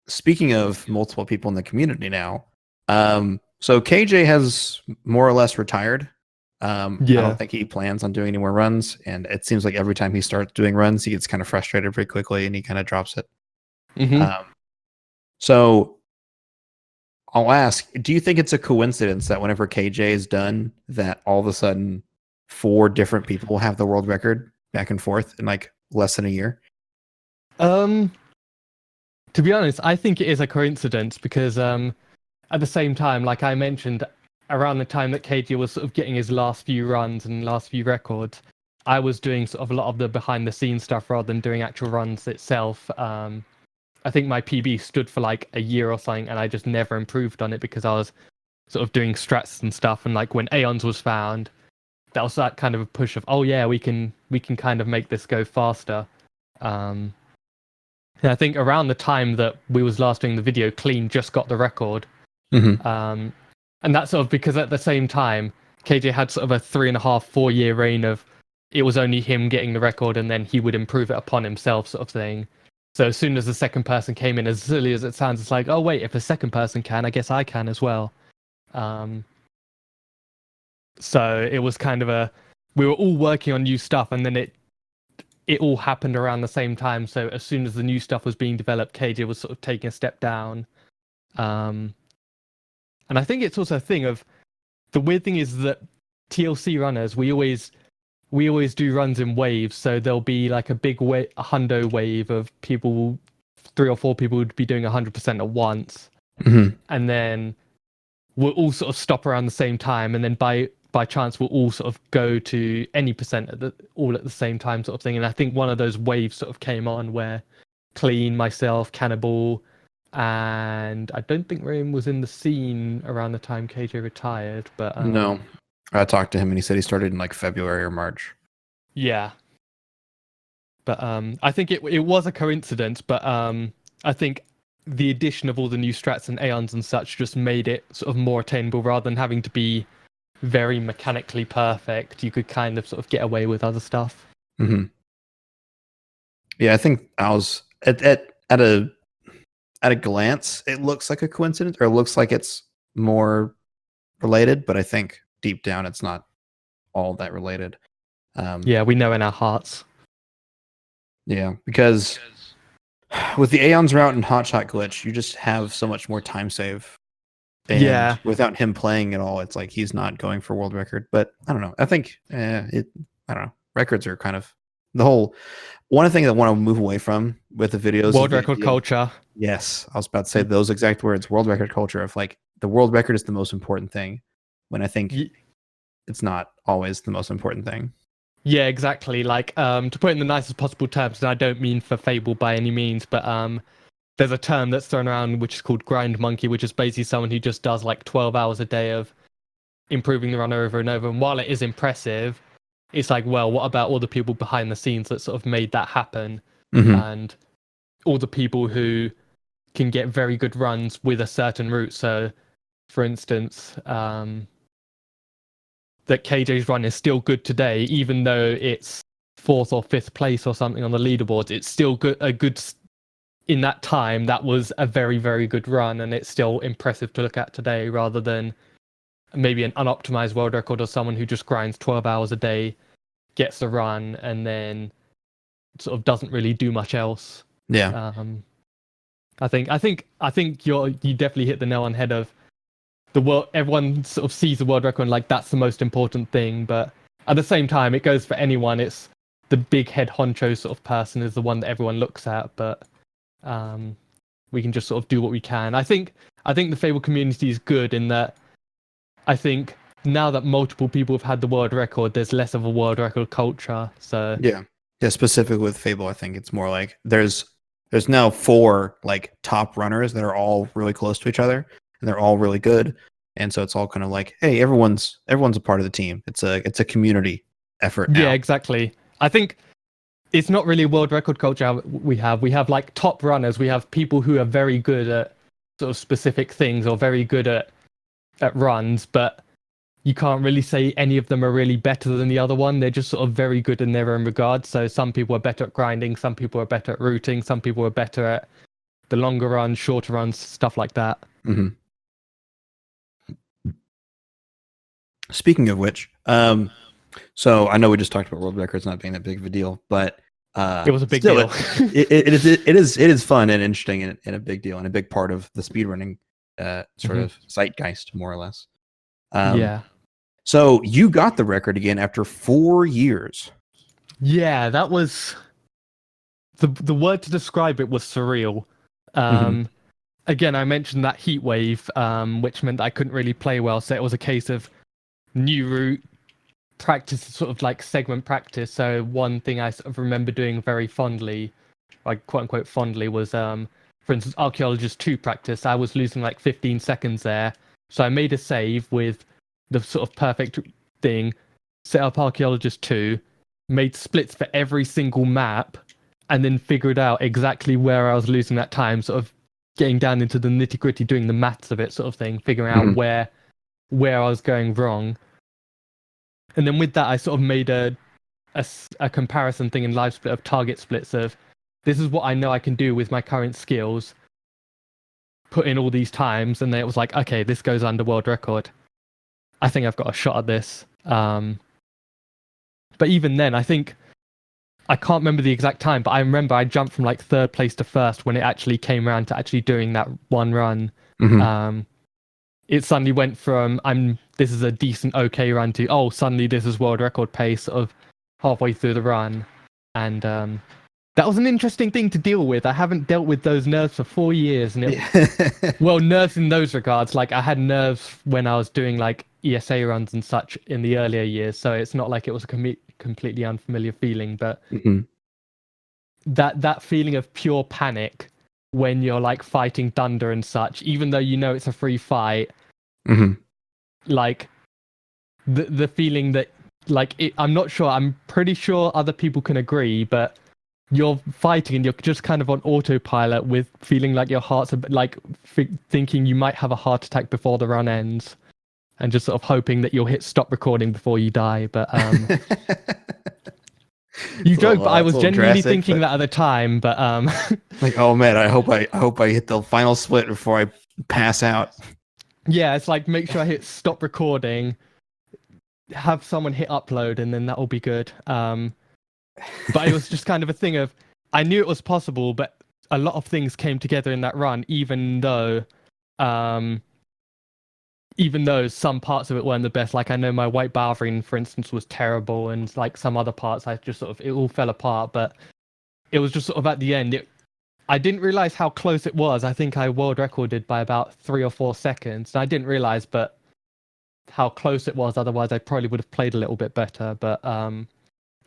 S1: speaking of multiple people in the community now, so KJ has more or less retired. I don't think he plans on doing any more runs, and it seems like every time he starts doing runs, he gets kind of frustrated very quickly, and he kind of drops it. So I'll ask, do you think it's a coincidence that whenever KJ is done, that all of a sudden 4 different people have the world record back and forth in like less than a year?
S2: To be honest, I think it is a coincidence because at the same time, like I mentioned, around the time that KJ was sort of getting his last few runs and last few records, I was doing sort of a lot of the behind the scenes stuff rather than doing actual runs itself. I think my PB stood for like a year or something, and I just never improved on it because I was sort of doing strats and stuff. And like when Aeons was found, that was that kind of a push of, oh yeah, we can kind of make this go faster. And I think around the time that we was last doing the video, Clean just got the record. And that's sort of because at the same time, KJ had sort of a 3.5-4 year reign of it was only him getting the record and then he would improve it upon himself sort of thing. So as soon as the second person came in, as silly as it sounds, it's like, oh wait, if a second person can, I guess I can as well. So it was kind of we were all working on new stuff, and then it all happened around the same time. So as soon as the new stuff was being developed, KJ was sort of taking a step down. And I think it's also a thing of the weird thing is that TLC runners, we always do runs in waves. So there'll be like a big a hundo wave of people, 3 or 4 people would be doing 100% at once, and then we'll all sort of stop around the same time, and then by chance we'll all sort of go to any percent all at the same time sort of thing. And I think one of those waves sort of came on where Clean, myself, Cannibal, and I don't think Rain was in the scene around the time KJ retired, but
S1: no, I talked to him and he said he started in like February or March.
S2: Yeah, but I think it was a coincidence, but I think the addition of all the new strats and Aeons and such just made it sort of more attainable rather than having to be very mechanically perfect. You could kind of sort of get away with other stuff.
S1: Yeah, I think I was at a glance, it looks like a coincidence, or it looks like it's more related, but I think deep down it's not all that related.
S2: Yeah, we know in our hearts.
S1: Yeah, because with the Aeons route and Hotshot glitch, you just have so much more time save. And without him playing at all, it's like he's not going for world record. But I don't know. I think I don't know. Records are kind of the whole one thing that I want to move away from with the videos.
S2: World record culture.
S1: Yes, I was about to say those exact words. World record culture of like the world record is the most important thing, when I think it's not always the most important thing.
S2: Yeah, exactly. Like to put it in the nicest possible terms, and I don't mean for Fable by any means, but there's a term that's thrown around which is called grind monkey, which is basically someone who just does like 12 hours a day of improving the run over and over. And while it is impressive, it's like, well, what about all the people behind the scenes that sort of made that happen? And all the people who can get very good runs with a certain route. So, for instance, that KJ's run is still good today, even though it's 4th or 5th place or something on the leaderboards. It's still good. In that time, that was a very, very good run, and it's still impressive to look at today, rather than maybe an unoptimized world record or someone who just grinds 12 hours a day, gets the run, and then sort of doesn't really do much else.
S1: Yeah.
S2: I think you definitely hit the nail on the head of the world. Everyone sort of sees the world record and like that's the most important thing, but at the same time, it goes for anyone. It's the big head honcho sort of person is the one that everyone looks at, but we can just sort of do what we can. I think the Fable community is good in that I think now that multiple people have had the world record, there's less of a world record culture. So
S1: yeah, specifically with Fable, I think it's more like there's now 4 like top runners that are all really close to each other and they're all really good, and so it's all kind of like, hey, everyone's a part of the team. It's a community effort now.
S2: Yeah, exactly. I think it's not really a world record culture we have. We have like top runners. We have people who are very good at sort of specific things or very good at runs, but you can't really say any of them are really better than the other one. They're just sort of very good in their own regard. So some people are better at grinding, some people are better at routing, some people are better at the longer runs, shorter runs, stuff like that.
S1: Speaking of which, so I know we just talked about world records not being that big of a deal, but
S2: It was a big
S1: still,
S2: deal.
S1: it is fun and interesting and a big deal and a big part of the speedrunning sort of zeitgeist, more or less.
S2: Yeah.
S1: So you got the record again after 4 years.
S2: Yeah, that was the word to describe it was surreal. Again, I mentioned that heat wave, which meant I couldn't really play well. So it was a case of new route practice, sort of like segment practice. So one thing I sort of remember doing very fondly, like quote unquote fondly, was for instance, Archaeologist 2 practice. I was losing like 15 seconds there. So I made a save with the sort of perfect thing, set up Archaeologist 2, made splits for every single map, and then figured out exactly where I was losing that time, sort of getting down into the nitty gritty, doing the maths of it, sort of thing, figuring out where I was going wrong. And then with that, I sort of made a comparison thing in live split of target splits of this is what I know I can do with my current skills, put in all these times, and then it was like, okay, this goes under world record. I think I've got a shot at this. But even then, I think I can't remember the exact time, but I remember I jumped from like third place to first when it actually came around to actually doing that one run. It suddenly went from this is a decent okay run to suddenly this is world record pace sort of halfway through the run. And that was an interesting thing to deal with. I haven't dealt with those nerves for 4 years, and well, nerves in those regards, like I had nerves when I was doing like ESA runs and such in the earlier years, so it's not like it was a completely unfamiliar feeling, but that feeling of pure panic when you're like fighting thunder and such, even though you know it's a free fight, like the feeling that like I'm not sure, I'm pretty sure other people can agree, but you're fighting and you're just kind of on autopilot with feeling like your heart's a bit like thinking you might have a heart attack before the run ends, and just sort of hoping that you'll hit stop recording before you die. But you joke, but I was genuinely thinking that at the time. But
S1: like, oh man, I hope I hit the final split before I pass out.
S2: Yeah, it's like make sure I hit stop recording, have someone hit upload, and then that'll be good. But it was just kind of a thing of I knew it was possible, but a lot of things came together in that run, even though some parts of it weren't the best. Like I know my white Balverine, for instance, was terrible, and like some other parts, I just sort of it all fell apart. But it was just sort of at the end, I didn't realize how close it was. I think I world recorded by about 3 or 4 seconds. I didn't realize, but how close it was. Otherwise, I probably would have played a little bit better. But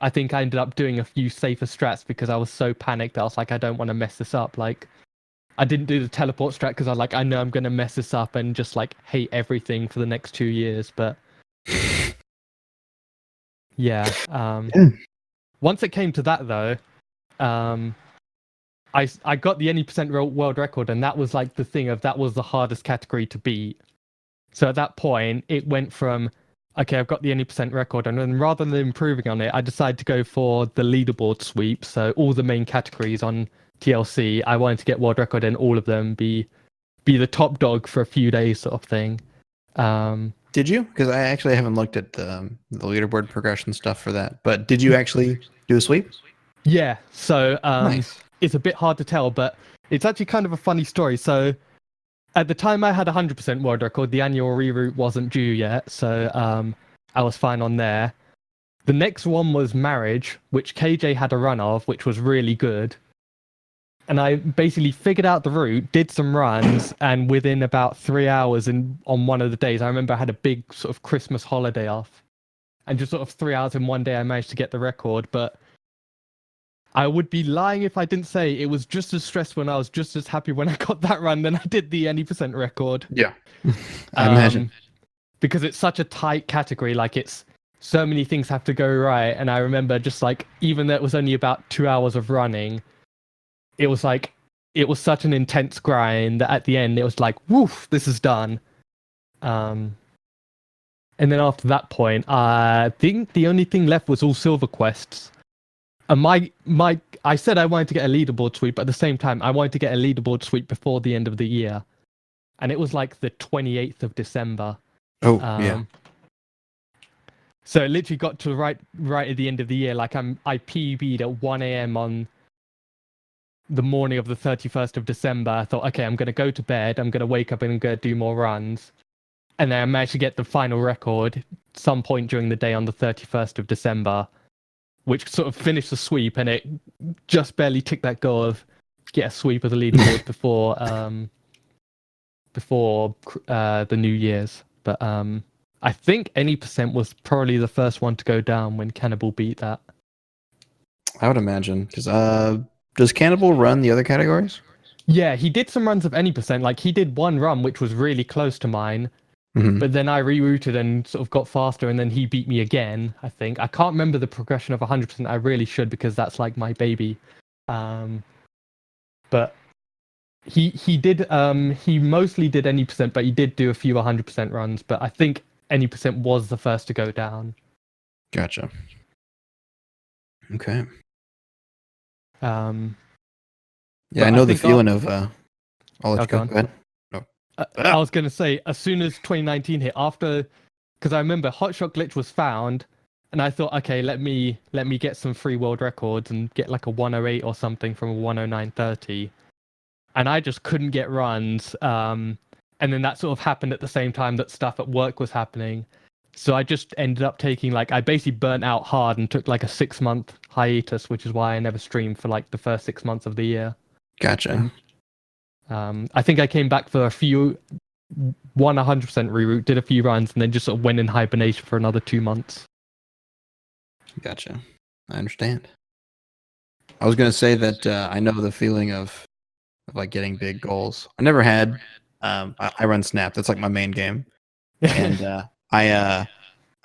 S2: I think I ended up doing a few safer strats because I was so panicked that I was like, I don't want to mess this up. Like, I didn't do the teleport strat because I know I'm going to mess this up and just like hate everything for the next 2 years. But yeah. Once it came to that though, I got the any percent world record, and that was like the thing of that was the hardest category to beat. So at that point, it went from okay, I've got the any percent record, and then rather than improving on it, I decided to go for the leaderboard sweep. So all the main categories on TLC, I wanted to get world record in all of them, be the top dog for a few days, sort of thing.
S1: Did you? Because I actually haven't looked at the leaderboard progression stuff for that. But did you actually do a sweep?
S2: Yeah. So
S1: nice.
S2: It's a bit hard to tell, but it's actually kind of a funny story. So at the time I had 100% world record, the annual reroute wasn't due yet, so I was fine on there. The next one was Marriage, which KJ had a run of, which was really good. And I basically figured out the route, did some runs, and within about 3 hours on one of the days, I remember I had a big sort of Christmas holiday off. And just sort of 3 hours in one day, I managed to get the record. But I would be lying if I didn't say it was just as stressful and I was just as happy when I got that run than I did the any percent record.
S1: Yeah, I imagine.
S2: Because it's such a tight category, like it's so many things have to go right. And I remember just like, even though it was only about 2 hours of running, it was like, it was such an intense grind that at the end it was like, woof, this is done. And then after that point, I think the only thing left was all silver quests. And I said I wanted to get a leaderboard sweep, but at the same time, I wanted to get a leaderboard sweep before the end of the year. And it was like the 28th of December.
S1: Oh, yeah.
S2: So it literally got to right at the end of the year. Like I PB'd at 1 a.m. on the morning of the 31st of December. I thought, okay, I'm going to go to bed. I'm going to wake up and I'm going to do more runs. And then I managed to get the final record some point during the day on the 31st of December, which sort of finished the sweep, and it just barely ticked that goal of get a sweep of the leaderboard before the New Year's. But I think Any Percent was probably the first one to go down when Cannibal beat that.
S1: I would imagine, because does Cannibal run the other categories?
S2: Yeah, he did some runs of Any Percent. Like he did one run which was really close to mine. But then I rerouted and sort of got faster, and then he beat me again, I think. I can't remember the progression of 100%. I really should, because that's like my baby. But he did he mostly did Any Percent, but he did do a few 100% runs. But I think Any Percent was the first to go down.
S1: Gotcha. Okay.
S2: Yeah,
S1: I know the feeling of I'll let you go. Go ahead.
S2: I was going to say, as soon as 2019 hit, because I remember Hotshot Glitch was found, and I thought, okay, let me get some free world records and get like a 108 or something from a 109.30, and I just couldn't get runs. And then that sort of happened at the same time that stuff at work was happening, so I just ended up taking I basically burnt out hard and took like a 6-month hiatus, which is why I never streamed for like the first 6 months of the year.
S1: Gotcha.
S2: I think I came back for a few, 100% reroute, did a few runs, and then just sort of went in hibernation for another 2 months.
S1: Gotcha. I understand. I was going to say that I know the feeling of like getting big goals. I never had. I run Snap. That's like my main game, and I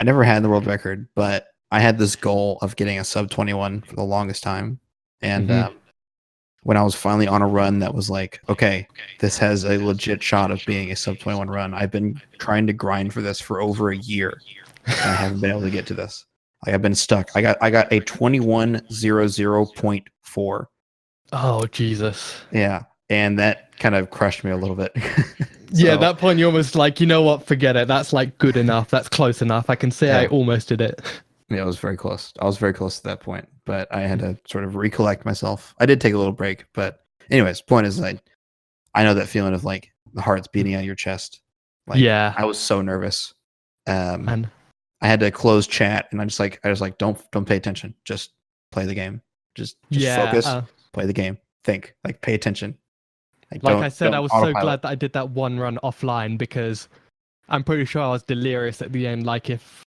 S1: never had the world record, but I had this goal of getting a sub 21 for the longest time, and when I was finally on a run that was like, okay, this has a legit shot of being a sub 21 run. I've been trying to grind for this for over a year, and I haven't been able to get to this. Like I've been stuck. I got a 21:00.4.
S2: Oh Jesus.
S1: Yeah, and that kind of crushed me a little bit.
S2: Yeah, at that point you're almost like, you know what, forget it. That's like good enough. That's close enough. I can say I almost did it.
S1: Yeah, it was very close. I was very close to that point, but I had to sort of recollect myself. I did take a little break, but anyways, point is, I know that feeling of like the heart's beating out of your chest. Like,
S2: yeah,
S1: I was so nervous. I had to close chat, and I just like don't pay attention. Just play the game. Just focus. Play the game. Think. Like pay attention.
S2: Like I said, I was so glad that I did that one run offline, because I'm pretty sure I was delirious at the end. Like if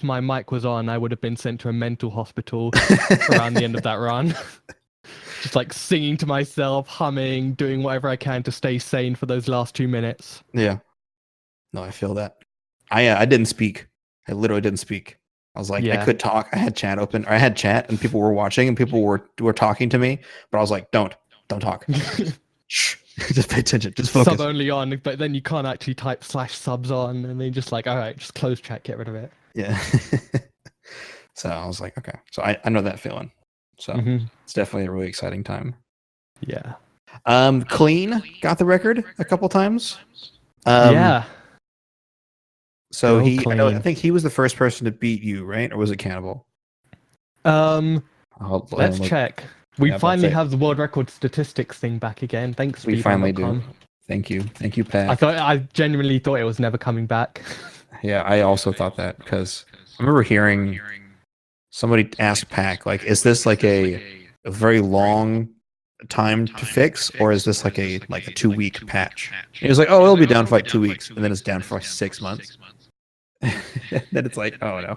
S2: my mic was on, I would have been sent to a mental hospital around the end of that run. Just like singing to myself, humming, doing whatever I can to stay sane for those last 2 minutes.
S1: Yeah. No, I feel that. I didn't speak. I literally didn't speak. I was like, I could talk. I had chat open, or I had chat, and people were watching, and people were talking to me, but I was like, don't talk. Shh. Just pay attention. Just focus.
S2: Sub only on, but then you can't actually type /subs on, and then just like, all right, just close chat, get rid of it.
S1: Yeah. So I was like, okay. So I know that feeling. So it's definitely a really exciting time.
S2: Yeah.
S1: Clean got the record a couple times.
S2: Yeah.
S1: So I think he was the first person to beat you, right? Or was it Cannibal?
S2: Let's check. We finally have the world record statistics thing back again. Thanks,
S1: we finally do. Thank you, Pat.
S2: I genuinely thought it was never coming back.
S1: Yeah, I also thought that, because I remember hearing somebody ask Pac, like, is this like a very long time to fix, or is this like a 2-week patch? And he was like, oh, it'll be down for like 2 weeks, and then it's down for like 6 months. Then it's like, oh no.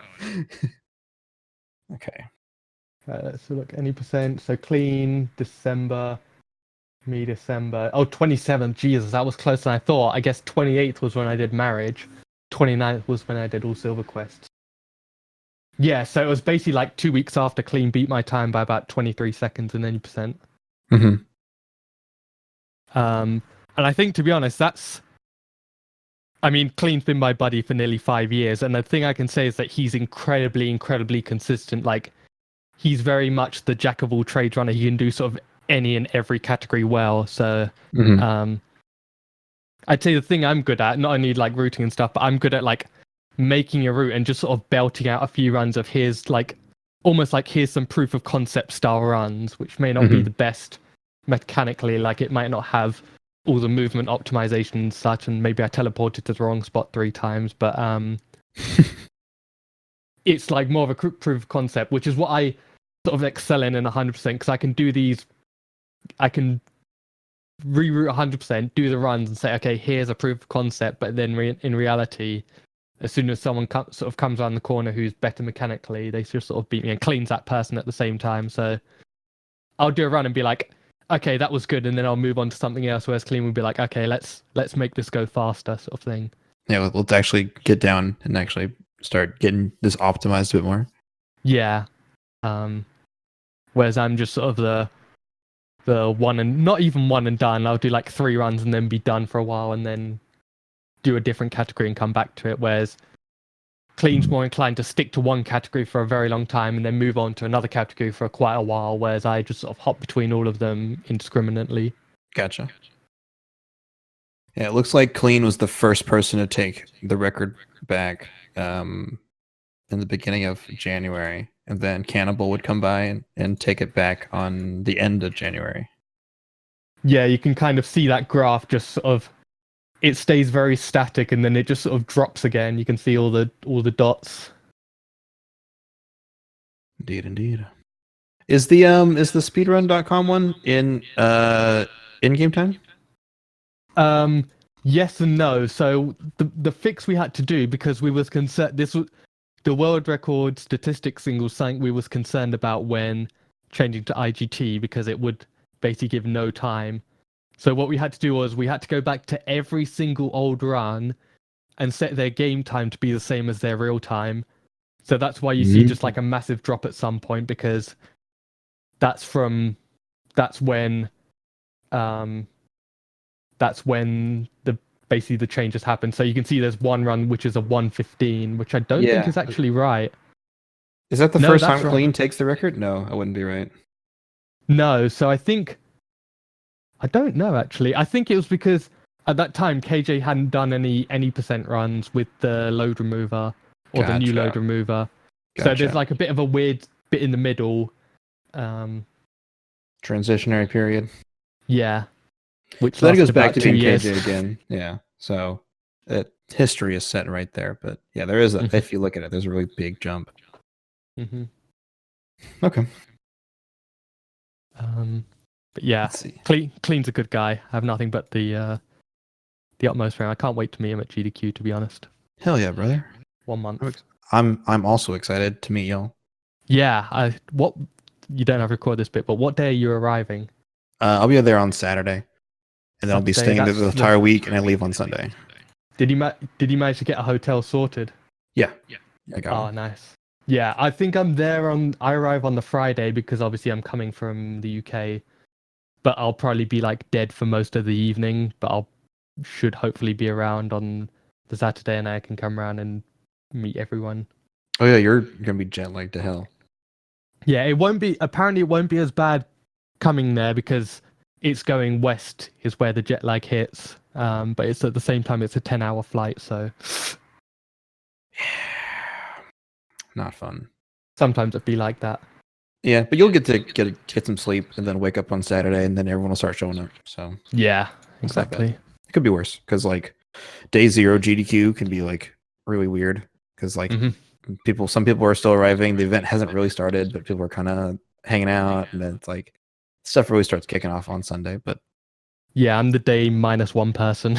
S1: Okay.
S2: So look, Any Percent. So clean, December, me December. Oh, 27th. Jesus, that was closer than I thought. I guess 28th was when I did Marriage. 29th was when I did all Silver Quests. Yeah, so it was basically like 2 weeks after Clean beat my time by about 23 seconds in Any Percent.
S1: And
S2: I think, to be honest, Clean's been my buddy for nearly 5 years, and the thing I can say is that he's incredibly, incredibly consistent. Like, he's very much the jack of all trades runner. He can do sort of any and every category well. So, I'd say the thing I'm good at, not only like routing and stuff, but I'm good at like making a route and just sort of belting out a few runs of his, like, almost like here's some proof of concept style runs, which may not be the best mechanically. Like, it might not have all the movement optimization and such, and maybe I teleported to the wrong spot 3 times, but it's like more of a proof of concept, which is what I sort of excel in 100%, because I can do these, I can reroute 100%, do the runs and say, okay, here's a proof of concept, but then in reality, as soon as someone sort of comes around the corner who's better mechanically, they just sort of beat me and cleans that person at the same time. So I'll do a run and be like, okay, that was good, and then I'll move on to something else, whereas Clean would be like, okay, let's make this go faster, sort of thing.
S1: Yeah, let's actually get down and actually start getting this optimized a bit more.
S2: Yeah. Whereas I'm just sort of the one and not even one and done. I'll do like 3 runs and then be done for a while and then do a different category and come back to it. Whereas Clean's more inclined to stick to one category for a very long time and then move on to another category for quite a while, whereas I just sort of hop between all of them indiscriminately.
S1: Gotcha. Yeah, it looks like Clean was the first person to take the record back in the beginning of January, and then Cannibal would come by and take it back on the end of January.
S2: Yeah, you can kind of see that graph just sort of, it stays very static and then it just sort of drops again. You can see all the dots.
S1: Indeed. Is the speedrun.com one in game time?
S2: Yes and no. So the fix we had to do, because we was concerned, this was the world record statistics thing was something we was concerned about when changing to IGT, because it would basically give no time. So what we had to do was we had to go back to every single old run and set their game time to be the same as their real time. So that's why you see just like a massive drop at some point, because that's when basically the changes happen. So you can see there's one run which is a 1:15, which I don't think is actually right.
S1: Is that the first time Clean takes the record? No, I wouldn't be right.
S2: No, so I don't know actually. I think it was because at that time KJ hadn't done any percent runs with the load remover or the new load remover. So there's like a bit of a weird bit in the middle.
S1: Transitionary period.
S2: Yeah. Which
S1: so then it goes back to being KJ again. Yeah. So history is set right there. But yeah, there is if you look at it, there's a really big jump.
S2: Mm-hmm.
S1: Okay.
S2: But yeah, Clean's a good guy. I have nothing but the utmost for him. I can't wait to meet him at GDQ, to be honest.
S1: Hell yeah, brother.
S2: 1 month.
S1: I'm also excited to meet y'all.
S2: Yeah, you don't have to record this bit, but what day are you arriving?
S1: I'll be there on Saturday, and then I'll be staying there the entire week, and I leave on Sunday.
S2: Did you manage to get a hotel sorted?
S1: Yeah. I got one.
S2: Nice. Yeah, I think I'm there I arrive on the Friday, because obviously I'm coming from the UK, but I'll probably be like dead for most of the evening, but should hopefully be around on the Saturday, and I can come around and meet everyone.
S1: Oh yeah, you're gonna be jet lagged to hell.
S2: Yeah, apparently it won't be as bad coming there, because it's going west is where the jet lag hits. But it's at the same time it's a 10-hour flight, so
S1: not fun.
S2: Sometimes it'd be like that.
S1: Yeah, but you'll get to get some sleep and then wake up on Saturday, and then everyone will start showing up. So
S2: yeah, exactly.
S1: It could be worse, because like day 0 GDQ can be like really weird, because like some people are still arriving. The event hasn't really started, but people are kind of hanging out, and then it's like stuff really starts kicking off on Sunday. But
S2: yeah, I'm the day -1 person.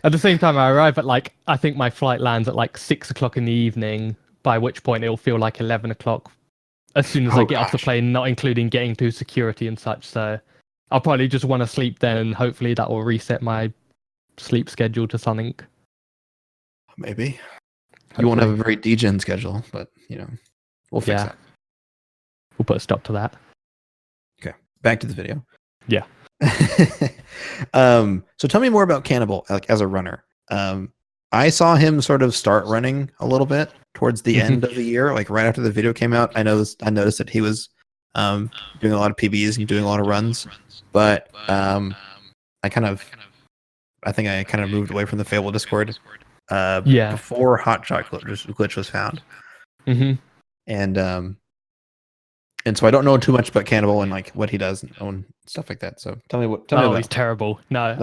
S2: At the same time, I arrive at I think my flight lands at 6 o'clock in the evening, by which point it'll feel like 11 o'clock as soon as I get off the plane, not including getting through security and such. So I'll probably just want to sleep then, and hopefully that will reset my sleep schedule to something.
S1: Maybe. Hopefully. You won't have a very degen schedule, but we'll fix that.
S2: We'll put a stop to that.
S1: Okay, back to the video.
S2: Yeah.
S1: So tell me more about Cannibal, as a runner. I saw him sort of start running a little bit towards the end of the year, like right after the video came out. I noticed that he was doing a lot of PBs and doing a lot of runs, but I think I kind of moved away from the Fable Discord. before Hotshot glitch was found. And so I don't know too much about Cannibal and like what he does and stuff like that. So tell me about.
S2: He's terrible. No.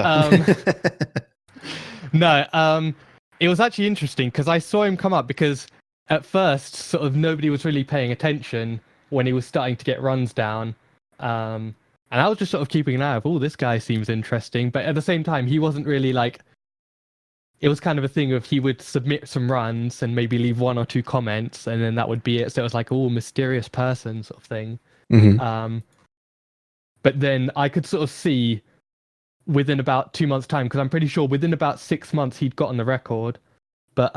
S2: No. It was actually interesting because I saw him come up because at first sort of nobody was really paying attention when he was starting to get runs down. And I was just sort of keeping an eye of, this guy seems interesting. But at the same time, he wasn't really like, it was kind of a thing of he would submit some runs and maybe leave 1 or 2 comments and then that would be it. So it was like, mysterious person sort of thing. But then I could sort of see within about 2 months' time, because I'm pretty sure within about 6 months he'd gotten the record. But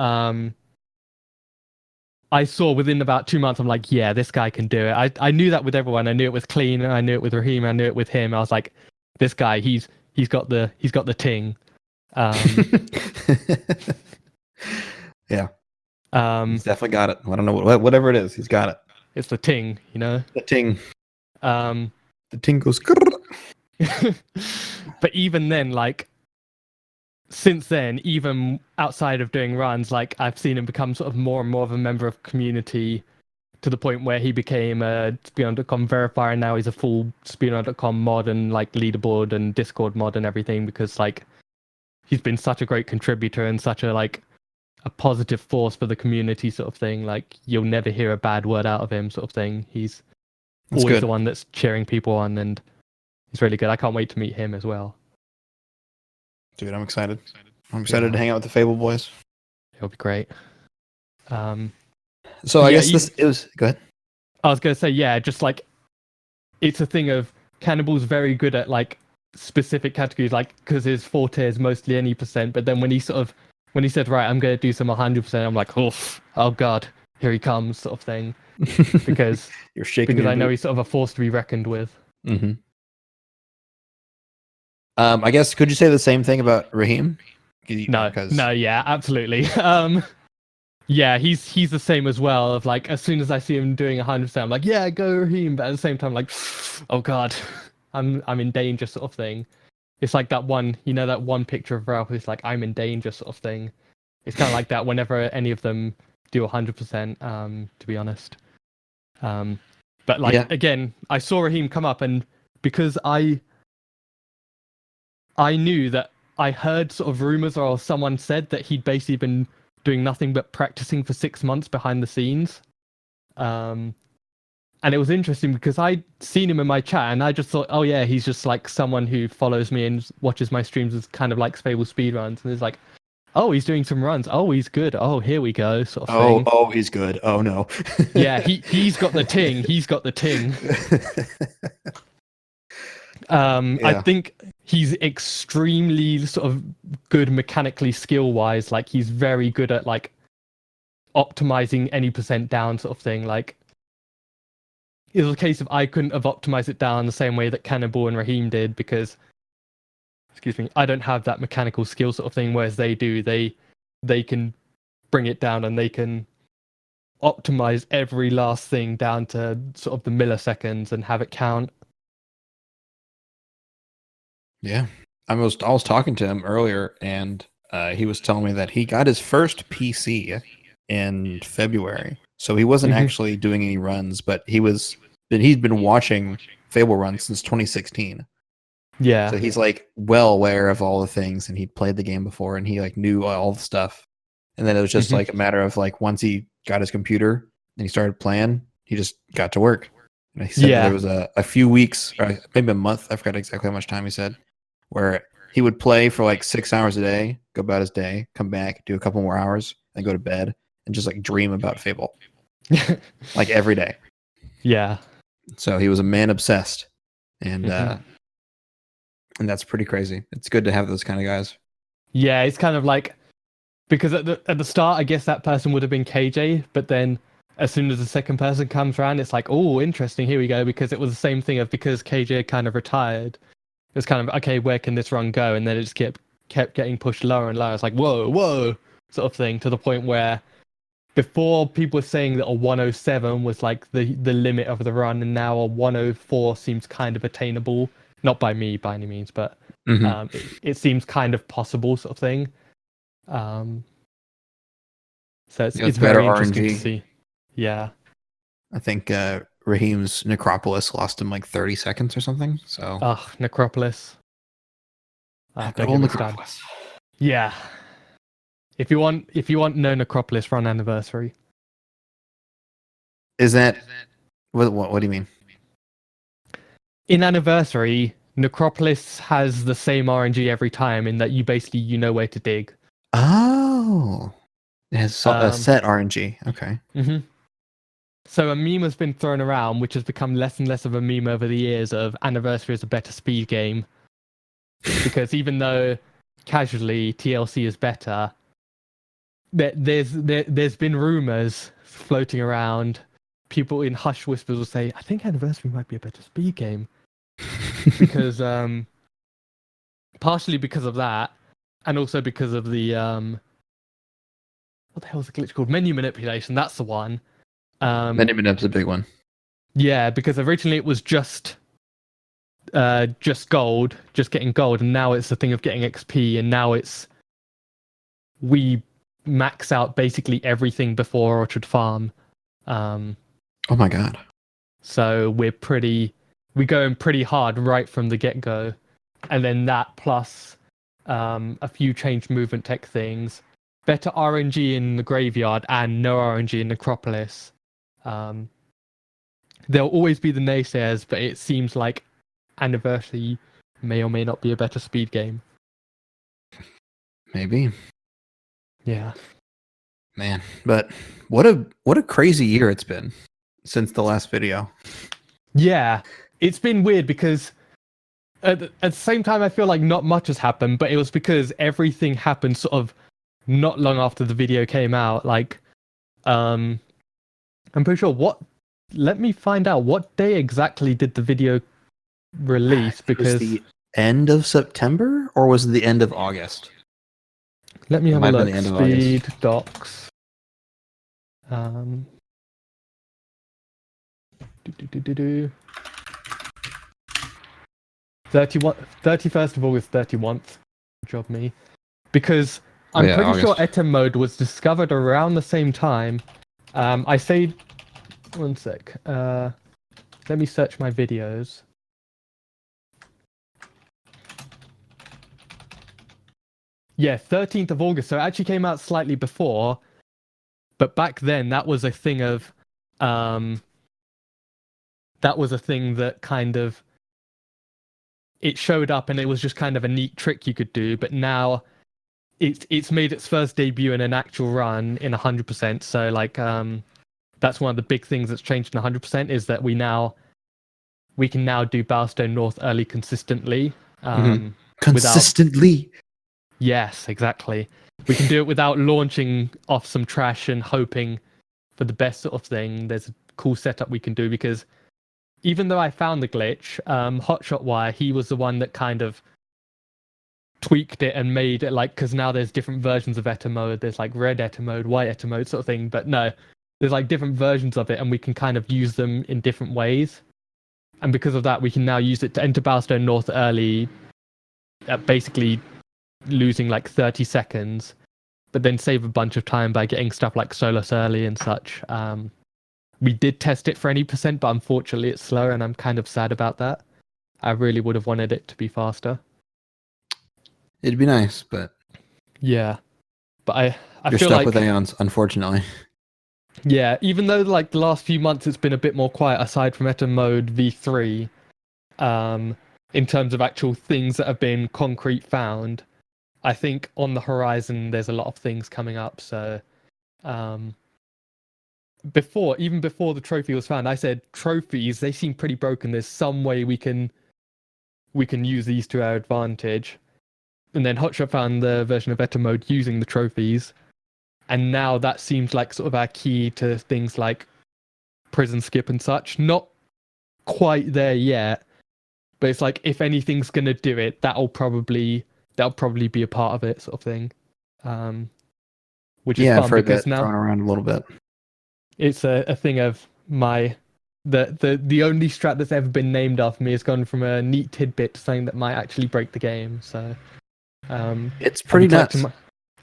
S2: I saw within about 2 months, I'm like, yeah, this guy can do it. I knew that with everyone. I knew it with Clean, I knew it with Raheem, I knew it with him. I was like, this guy, he's got the ting.
S1: Yeah. He's definitely got it. I don't know whatever it is, he's got it.
S2: It's the ting, The
S1: ting. The ting goes.
S2: But even then, like, since then, even outside of doing runs, like I've seen him become sort of more and more of a member of community to the point where he became a Speedrunning.com verifier, and now he's a full Speedrunning.com mod and like leaderboard and Discord mod and everything, because like he's been such a great contributor and such a positive force for the community sort of thing. Like you'll never hear a bad word out of him sort of thing. He's always the one that's cheering people on, and he's really good. I can't wait to meet him as well.
S1: Dude, I'm excited. I'm excited to hang out with the Fable boys.
S2: It'll be great.
S1: So I guess it was... Go ahead.
S2: I was going to say, just like, it's a thing of Cannibal's very good at like specific categories, like, because his forte is mostly any percent, but then when he said, right, I'm going to do some 100%, I'm like, oh God, here he comes, sort of thing. Because
S1: you're shaking.
S2: Because I know he's sort of a force to be reckoned with.
S1: I guess, could you say the same thing about Raheem?
S2: No, yeah, absolutely. Yeah, he's the same as well. Of like, as soon as I see him doing 100%, I'm like, yeah, go Raheem. But at the same time, like, oh God, I'm in danger, sort of thing. It's like that one, that one picture of Ralph is like, I'm in danger, sort of thing. It's kind of like that whenever any of them do 100%. To be honest, but like again, I saw Raheem come up, and because I knew that I heard sort of rumors or someone said that he'd basically been doing nothing but practicing for 6 months behind the scenes. And it was interesting because I'd seen him in my chat and I just thought, oh yeah, he's just like someone who follows me and watches my streams as kind of like Fable speedruns. And it's like, oh, he's doing some runs. Oh, he's good. Oh, here we go, sort of thing.
S1: Oh, he's good. Oh no.
S2: Yeah, he's got the ting. He's got the ting. I think he's extremely sort of good mechanically skill-wise. Like he's very good at like optimizing any percent down sort of thing. Like it was a case of I couldn't have optimized it down the same way that Cannibal and Raheem did because, I don't have that mechanical skill sort of thing, whereas they do. They can bring it down and they can optimize every last thing down to sort of the milliseconds and have it count.
S1: Yeah, I was talking to him earlier, and he was telling me that he got his first PC in February, so he wasn't actually doing any runs, but he'd been watching Fable runs since 2016.
S2: Yeah,
S1: so he's like well aware of all the things, and he'd played the game before, and he like knew all the stuff. And then it was just like a matter of like once he got his computer and he started playing, he just got to work. And he said there was a few weeks, or maybe a month, I forgot exactly how much time he said, where he would play for like 6 hours a day, go about his day, come back, do a couple more hours, and go to bed, and just like dream about Fable. Like every day.
S2: Yeah.
S1: So he was a man obsessed. And that's pretty crazy. It's good to have those kind of guys.
S2: Yeah, it's kind of like, because at the start, I guess that person would have been KJ, but then as soon as the second person comes around, it's like, oh, interesting, here we go, because it was the same thing of because KJ kind of retired. It was kind of, okay, where can this run go? And then it just kept getting pushed lower and lower. It's like, whoa, sort of thing, to the point where before people were saying that a 107 was like the limit of the run, and now a 104 seems kind of attainable. Not by me by any means, but it seems kind of possible, sort of thing. So it's very interesting to see. Yeah.
S1: I think Raheem's Necropolis lost him like 30 seconds or something. So
S2: Necropolis.
S1: good old Necropolis.
S2: Yeah. If you want no Necropolis, run Anniversary.
S1: Is that what do you mean?
S2: In Anniversary, Necropolis has the same RNG every time in that you know where to dig.
S1: Oh. It has a set RNG. Okay.
S2: Mm-hmm. So a meme has been thrown around, which has become less and less of a meme over the years, of Anniversary is a better speed game. Because even though casually TLC is better, there's been rumors floating around. People in hushed whispers will say, I think Anniversary might be a better speed game. Because partially because of that, and also because of the what the hell is the glitch called? Menu manipulation, that's the one.
S1: Menu manip's a big one.
S2: Yeah, because originally it was just gold, just getting gold, and now it's a thing of getting XP, and now we max out basically everything before Orchard Farm.
S1: Oh my god.
S2: So we're going pretty hard right from the get-go. And then that plus a few changed movement tech things, better RNG in the Graveyard, and no RNG in Necropolis. There'll always be the naysayers, but it seems like Anniversary may or may not be a better speed game.
S1: Maybe.
S2: Yeah.
S1: Man, but what a crazy year it's been since the last video.
S2: Yeah, it's been weird because at the same time I feel like not much has happened, but it was because everything happened sort of not long after the video came out. Like, I'm pretty sure let me find out what day exactly did the video release, because
S1: was the end of September or was it the end of August?
S2: Let me have a look. Speed docs. 31st of August, 31st. Good job, me. Because I'm pretty sure Etem mode was discovered around the same time. I say, one sec. Let me search my videos. Yeah, 13th of August. So it actually came out slightly before. But back then, that was a thing of, that was a thing that kind of, it showed up and it was just kind of a neat trick you could do. But now it's made its first debut in an actual run in 100%. So like, that's one of the big things that's changed in 100% is that we can now do Bowstone North early consistently.
S1: Consistently.
S2: Yes, exactly. We can do it without launching off some trash and hoping for the best sort of thing. There's a cool setup we can do, because even though I found the glitch, HotshotWire, he was the one that kind of tweaked it and made it like, because now there's different versions of Etem mode. There's like red Etem mode, white Etem mode sort of thing. But no, there's like different versions of it and we can kind of use them in different ways. And because of that, we can now use it to enter Bowstone North early, basically losing like 30 seconds, but then save a bunch of time by getting stuff like Solus early and such. We did test it for any percent, but unfortunately it's slower, and I'm kind of sad about that. I really would have wanted it to be faster.
S1: It'd be nice, but
S2: yeah. But I
S1: you're
S2: feel
S1: stuck
S2: like
S1: with Aeons, unfortunately.
S2: Yeah, even though like the last few months it's been a bit more quiet aside from Etem mode V3, in terms of actual things that have been concrete found, I think on the horizon there's a lot of things coming up. So even before the trophy was found, I said trophies, they seem pretty broken. There's some way we can use these to our advantage. And then Hotshot found the version of Etem mode using the trophies. And now that seems like sort of our key to things like prison skip and such. Not quite there yet, but it's like if anything's gonna do it, that'll probably be a part of it, sort of thing. Which is fun,
S1: I've heard
S2: because
S1: that
S2: now
S1: thrown around a little bit.
S2: It's a thing of the only strat that's ever been named after me has gone from a neat tidbit to something that might actually break the game. So
S1: it's pretty nuts.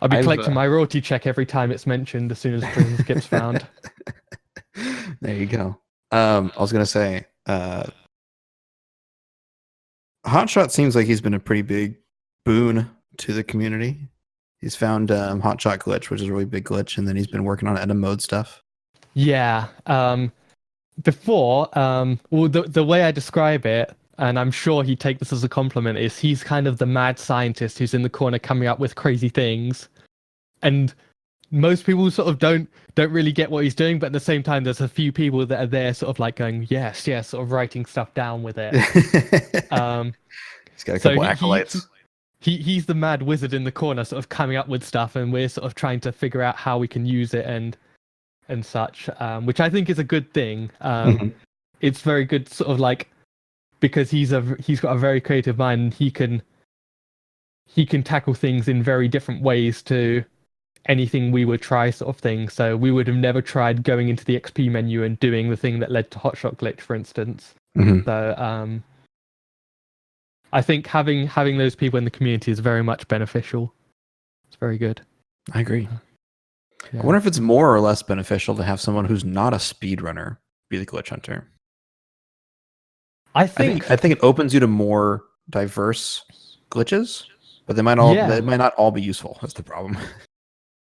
S2: I'll be collecting my royalty check every time it's mentioned as soon as prison skip's found.
S1: There you go. I was gonna say, Hotshot seems like he's been a pretty big boon to the community. He's found Hotshot glitch, which is a really big glitch, and then he's been working on Etem mode stuff.
S2: Yeah. Before, well, the way I describe it, and I'm sure he'd take this as a compliment, is he's kind of the mad scientist who's in the corner coming up with crazy things, and most people sort of don't really get what he's doing, but at the same time, there's a few people that are there, sort of like going, yes, yes, sort of writing stuff down with it.
S1: He's got a couple acolytes.
S2: He's the mad wizard in the corner, sort of coming up with stuff, and we're sort of trying to figure out how we can use it and such, which I think is a good thing. It's very good, sort of like, because he's got a very creative mind. And he can tackle things in very different ways to anything we would try, sort of thing. So we would have never tried going into the XP menu and doing the thing that led to Hotshot glitch, for instance. So I think having those people in the community is very much beneficial. It's very good.
S1: I agree. Yeah. I wonder if it's more or less beneficial to have someone who's not a speedrunner be the glitch hunter. I think it opens you to more diverse glitches, but they might not all be useful. That's the problem.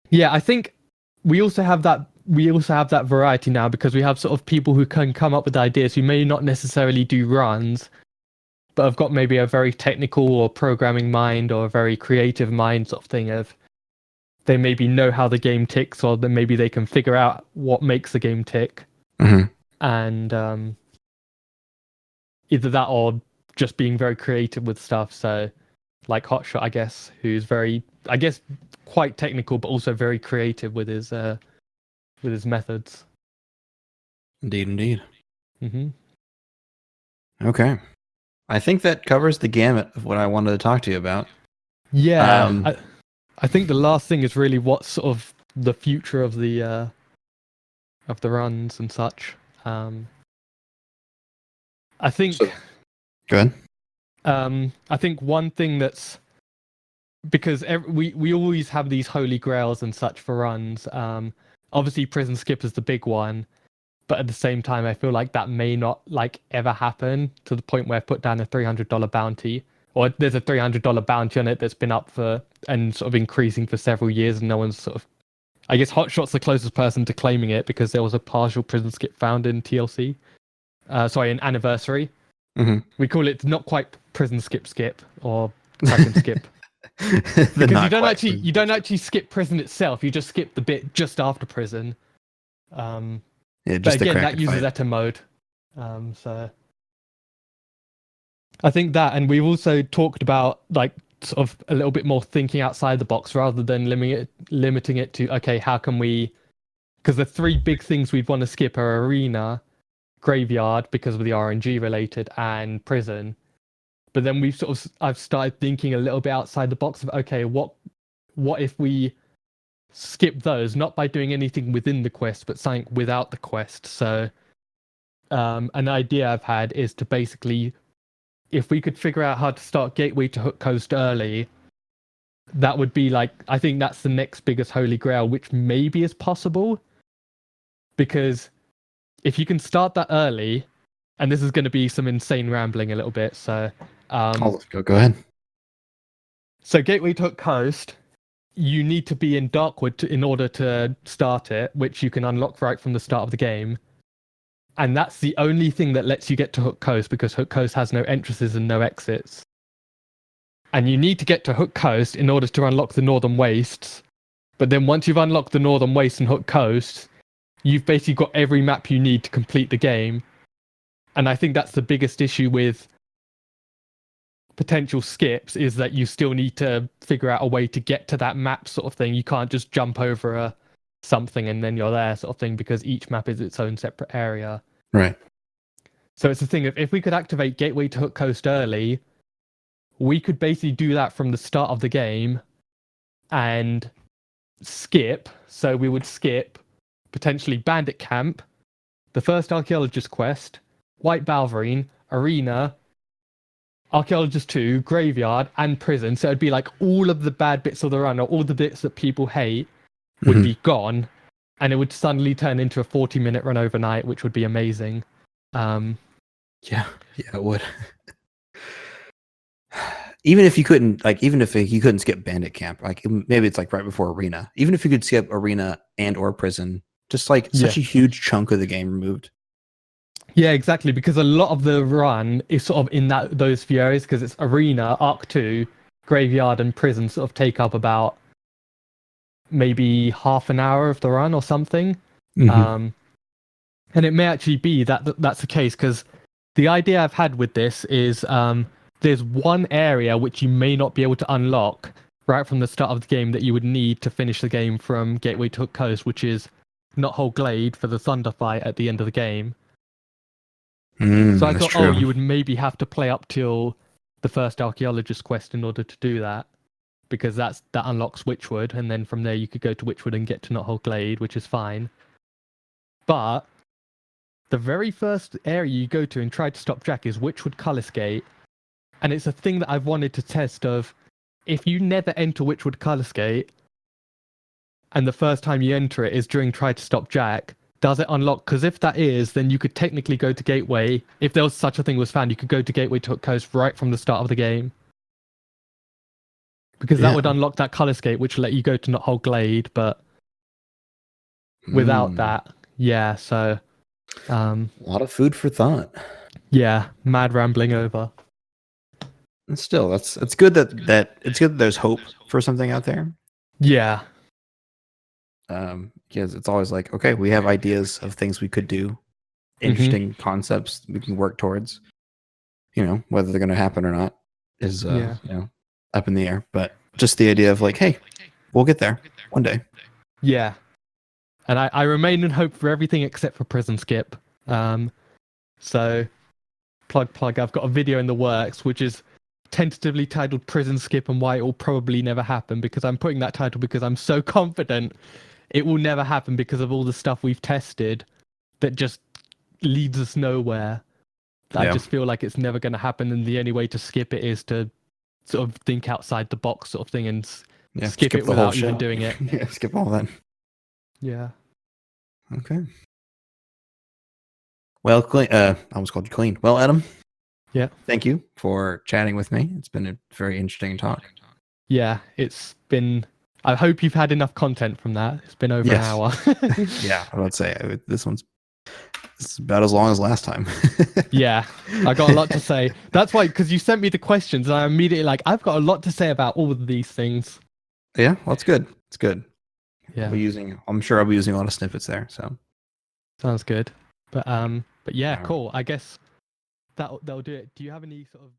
S2: Yeah, I think we also have that variety now, because we have sort of people who can come up with ideas who may not necessarily do runs, but have got maybe a very technical or programming mind or a very creative mind, sort of thing, of they maybe know how the game ticks, or then maybe they can figure out what makes the game tick. And either that or just being very creative with stuff. So like Hotshot, I guess, who's very, I guess, quite technical, but also very creative with his methods.
S1: Indeed. Okay. I think that covers the gamut of what I wanted to talk to you about.
S2: Yeah. I think the last thing is really what's sort of the future of the runs and such. I think.
S1: Go ahead.
S2: I think one thing that's, because we always have these holy grails and such for runs. Obviously, prison skip is the big one, but at the same time, I feel like that may not like ever happen to the point where I've put down a $300 bounty, or there's a $300 bounty on it that's been up for and sort of increasing for several years, and no one's sort of. I guess Hotshot's the closest person to claiming it, because there was a partial prison skip found in TLC. Sorry, an anniversary. We call it not quite prison skip or prison skip. Because you don't actually skip prison itself. You just skip the bit just after prison. But again, that uses Etem mode. So I think that, and we've also talked about like sort of a little bit more thinking outside the box rather than limiting it to, okay, how can we? Because the three big things we'd want to skip are arena, graveyard because of the RNG related, and prison. But then I've started thinking a little bit outside the box of, okay, what if we skip those, not by doing anything within the quest, but something without the quest. So an idea I've had is to basically, if we could figure out how to start Gateway to Hook Coast early, that would be like, I think that's the next biggest holy grail, which maybe is possible. Because if you can start that early, and this is going to be some insane rambling a little bit, so
S1: go ahead.
S2: So Gateway to Hook Coast, you need to be in Darkwood in order to start it, which you can unlock right from the start of the game. And that's the only thing that lets you get to Hook Coast, because Hook Coast has no entrances and no exits. And you need to get to Hook Coast in order to unlock the Northern Wastes. But then once you've unlocked the Northern Wastes and Hook Coast, you've basically got every map you need to complete the game. And I think that's the biggest issue with potential skips, is that you still need to figure out a way to get to that map, sort of thing. You can't just jump over something and then you're there, sort of thing, because each map is its own separate area.
S1: Right.
S2: So it's the thing of, if we could activate Gateway to Hook Coast early, we could basically do that from the start of the game and skip. So we would skip potentially Bandit Camp, the first Archaeologist quest, White Balverine, Arena, Archaeologist 2, Graveyard, and Prison. So it'd be like all of the bad bits of the run, or all the bits that people hate, would be gone, and it would suddenly turn into a 40-minute run overnight, which would be amazing.
S1: Yeah, it would. Even if you couldn't, skip Bandit Camp, like maybe it's like right before Arena. Even if you could skip Arena and or Prison, just like such a huge chunk of the game removed.
S2: Yeah, exactly, because a lot of the run is sort of in those few areas, because it's Arena, Arc 2, Graveyard, and Prison sort of take up about maybe half an hour of the run or something. And it may actually be that's the case, because the idea I've had with this is there's one area which you may not be able to unlock right from the start of the game that you would need to finish the game from Gateway to Hook Coast, which is Knothole Glade for the Thunder fight at the end of the game. So I thought, you would maybe have to play up till the first archaeologist quest in order to do that, because that unlocks Witchwood, and then from there you could go to Witchwood and get to Knothole Glade, which is fine. But the very first area you go to and try to stop Jack is Witchwood Cullis Gate, and it's a thing that I've wanted to test of, if you never enter Witchwood Cullis Gate, and the first time you enter it is during Try to Stop Jack, does it unlock? Because if that is, then you could technically go to Gateway. If there was such a thing was found, you could go to Gateway to Hook Coast right from the start of the game. Because that would unlock that Cullis Gate, which would let you go to Knothole Glade, but without that, so...
S1: a lot of food for thought.
S2: Yeah, mad rambling over.
S1: And still, it's good that there's hope for something out there.
S2: Yeah.
S1: Because it's always like, okay, we have ideas of things we could do, interesting concepts we can work towards. Whether they're going to happen or not is up in the air. But just the idea of like, hey, we'll get there one day.
S2: Yeah. And I remain in hope for everything except for Prison Skip. So plug. I've got a video in the works which is tentatively titled Prison Skip and Why It Will Probably Never Happen, because I'm putting that title because I'm so confident it will never happen because of all the stuff we've tested that just leads us nowhere. I just feel like it's never going to happen, and the only way to skip it is to sort of think outside the box sort of thing and skip it without even doing it.
S1: Yeah, skip all that.
S2: Yeah.
S1: Okay. Well, I almost called you Clean. Well, Etem.
S2: Yeah.
S1: Thank you for chatting with me. It's been a very interesting talk.
S2: Yeah, it's been... I hope you've had enough content from that. It's been over an hour.
S1: Yeah, I would say this one's about as long as last time.
S2: Yeah, I got a lot to say. That's why, because you sent me the questions, and I immediately I've got a lot to say about all of these things.
S1: Yeah, well, it's good. It's good.
S2: Yeah,
S1: I'm sure I'll be using a lot of snippets there. So
S2: sounds good. But yeah, cool. I guess that'll do it. Do you have any sort of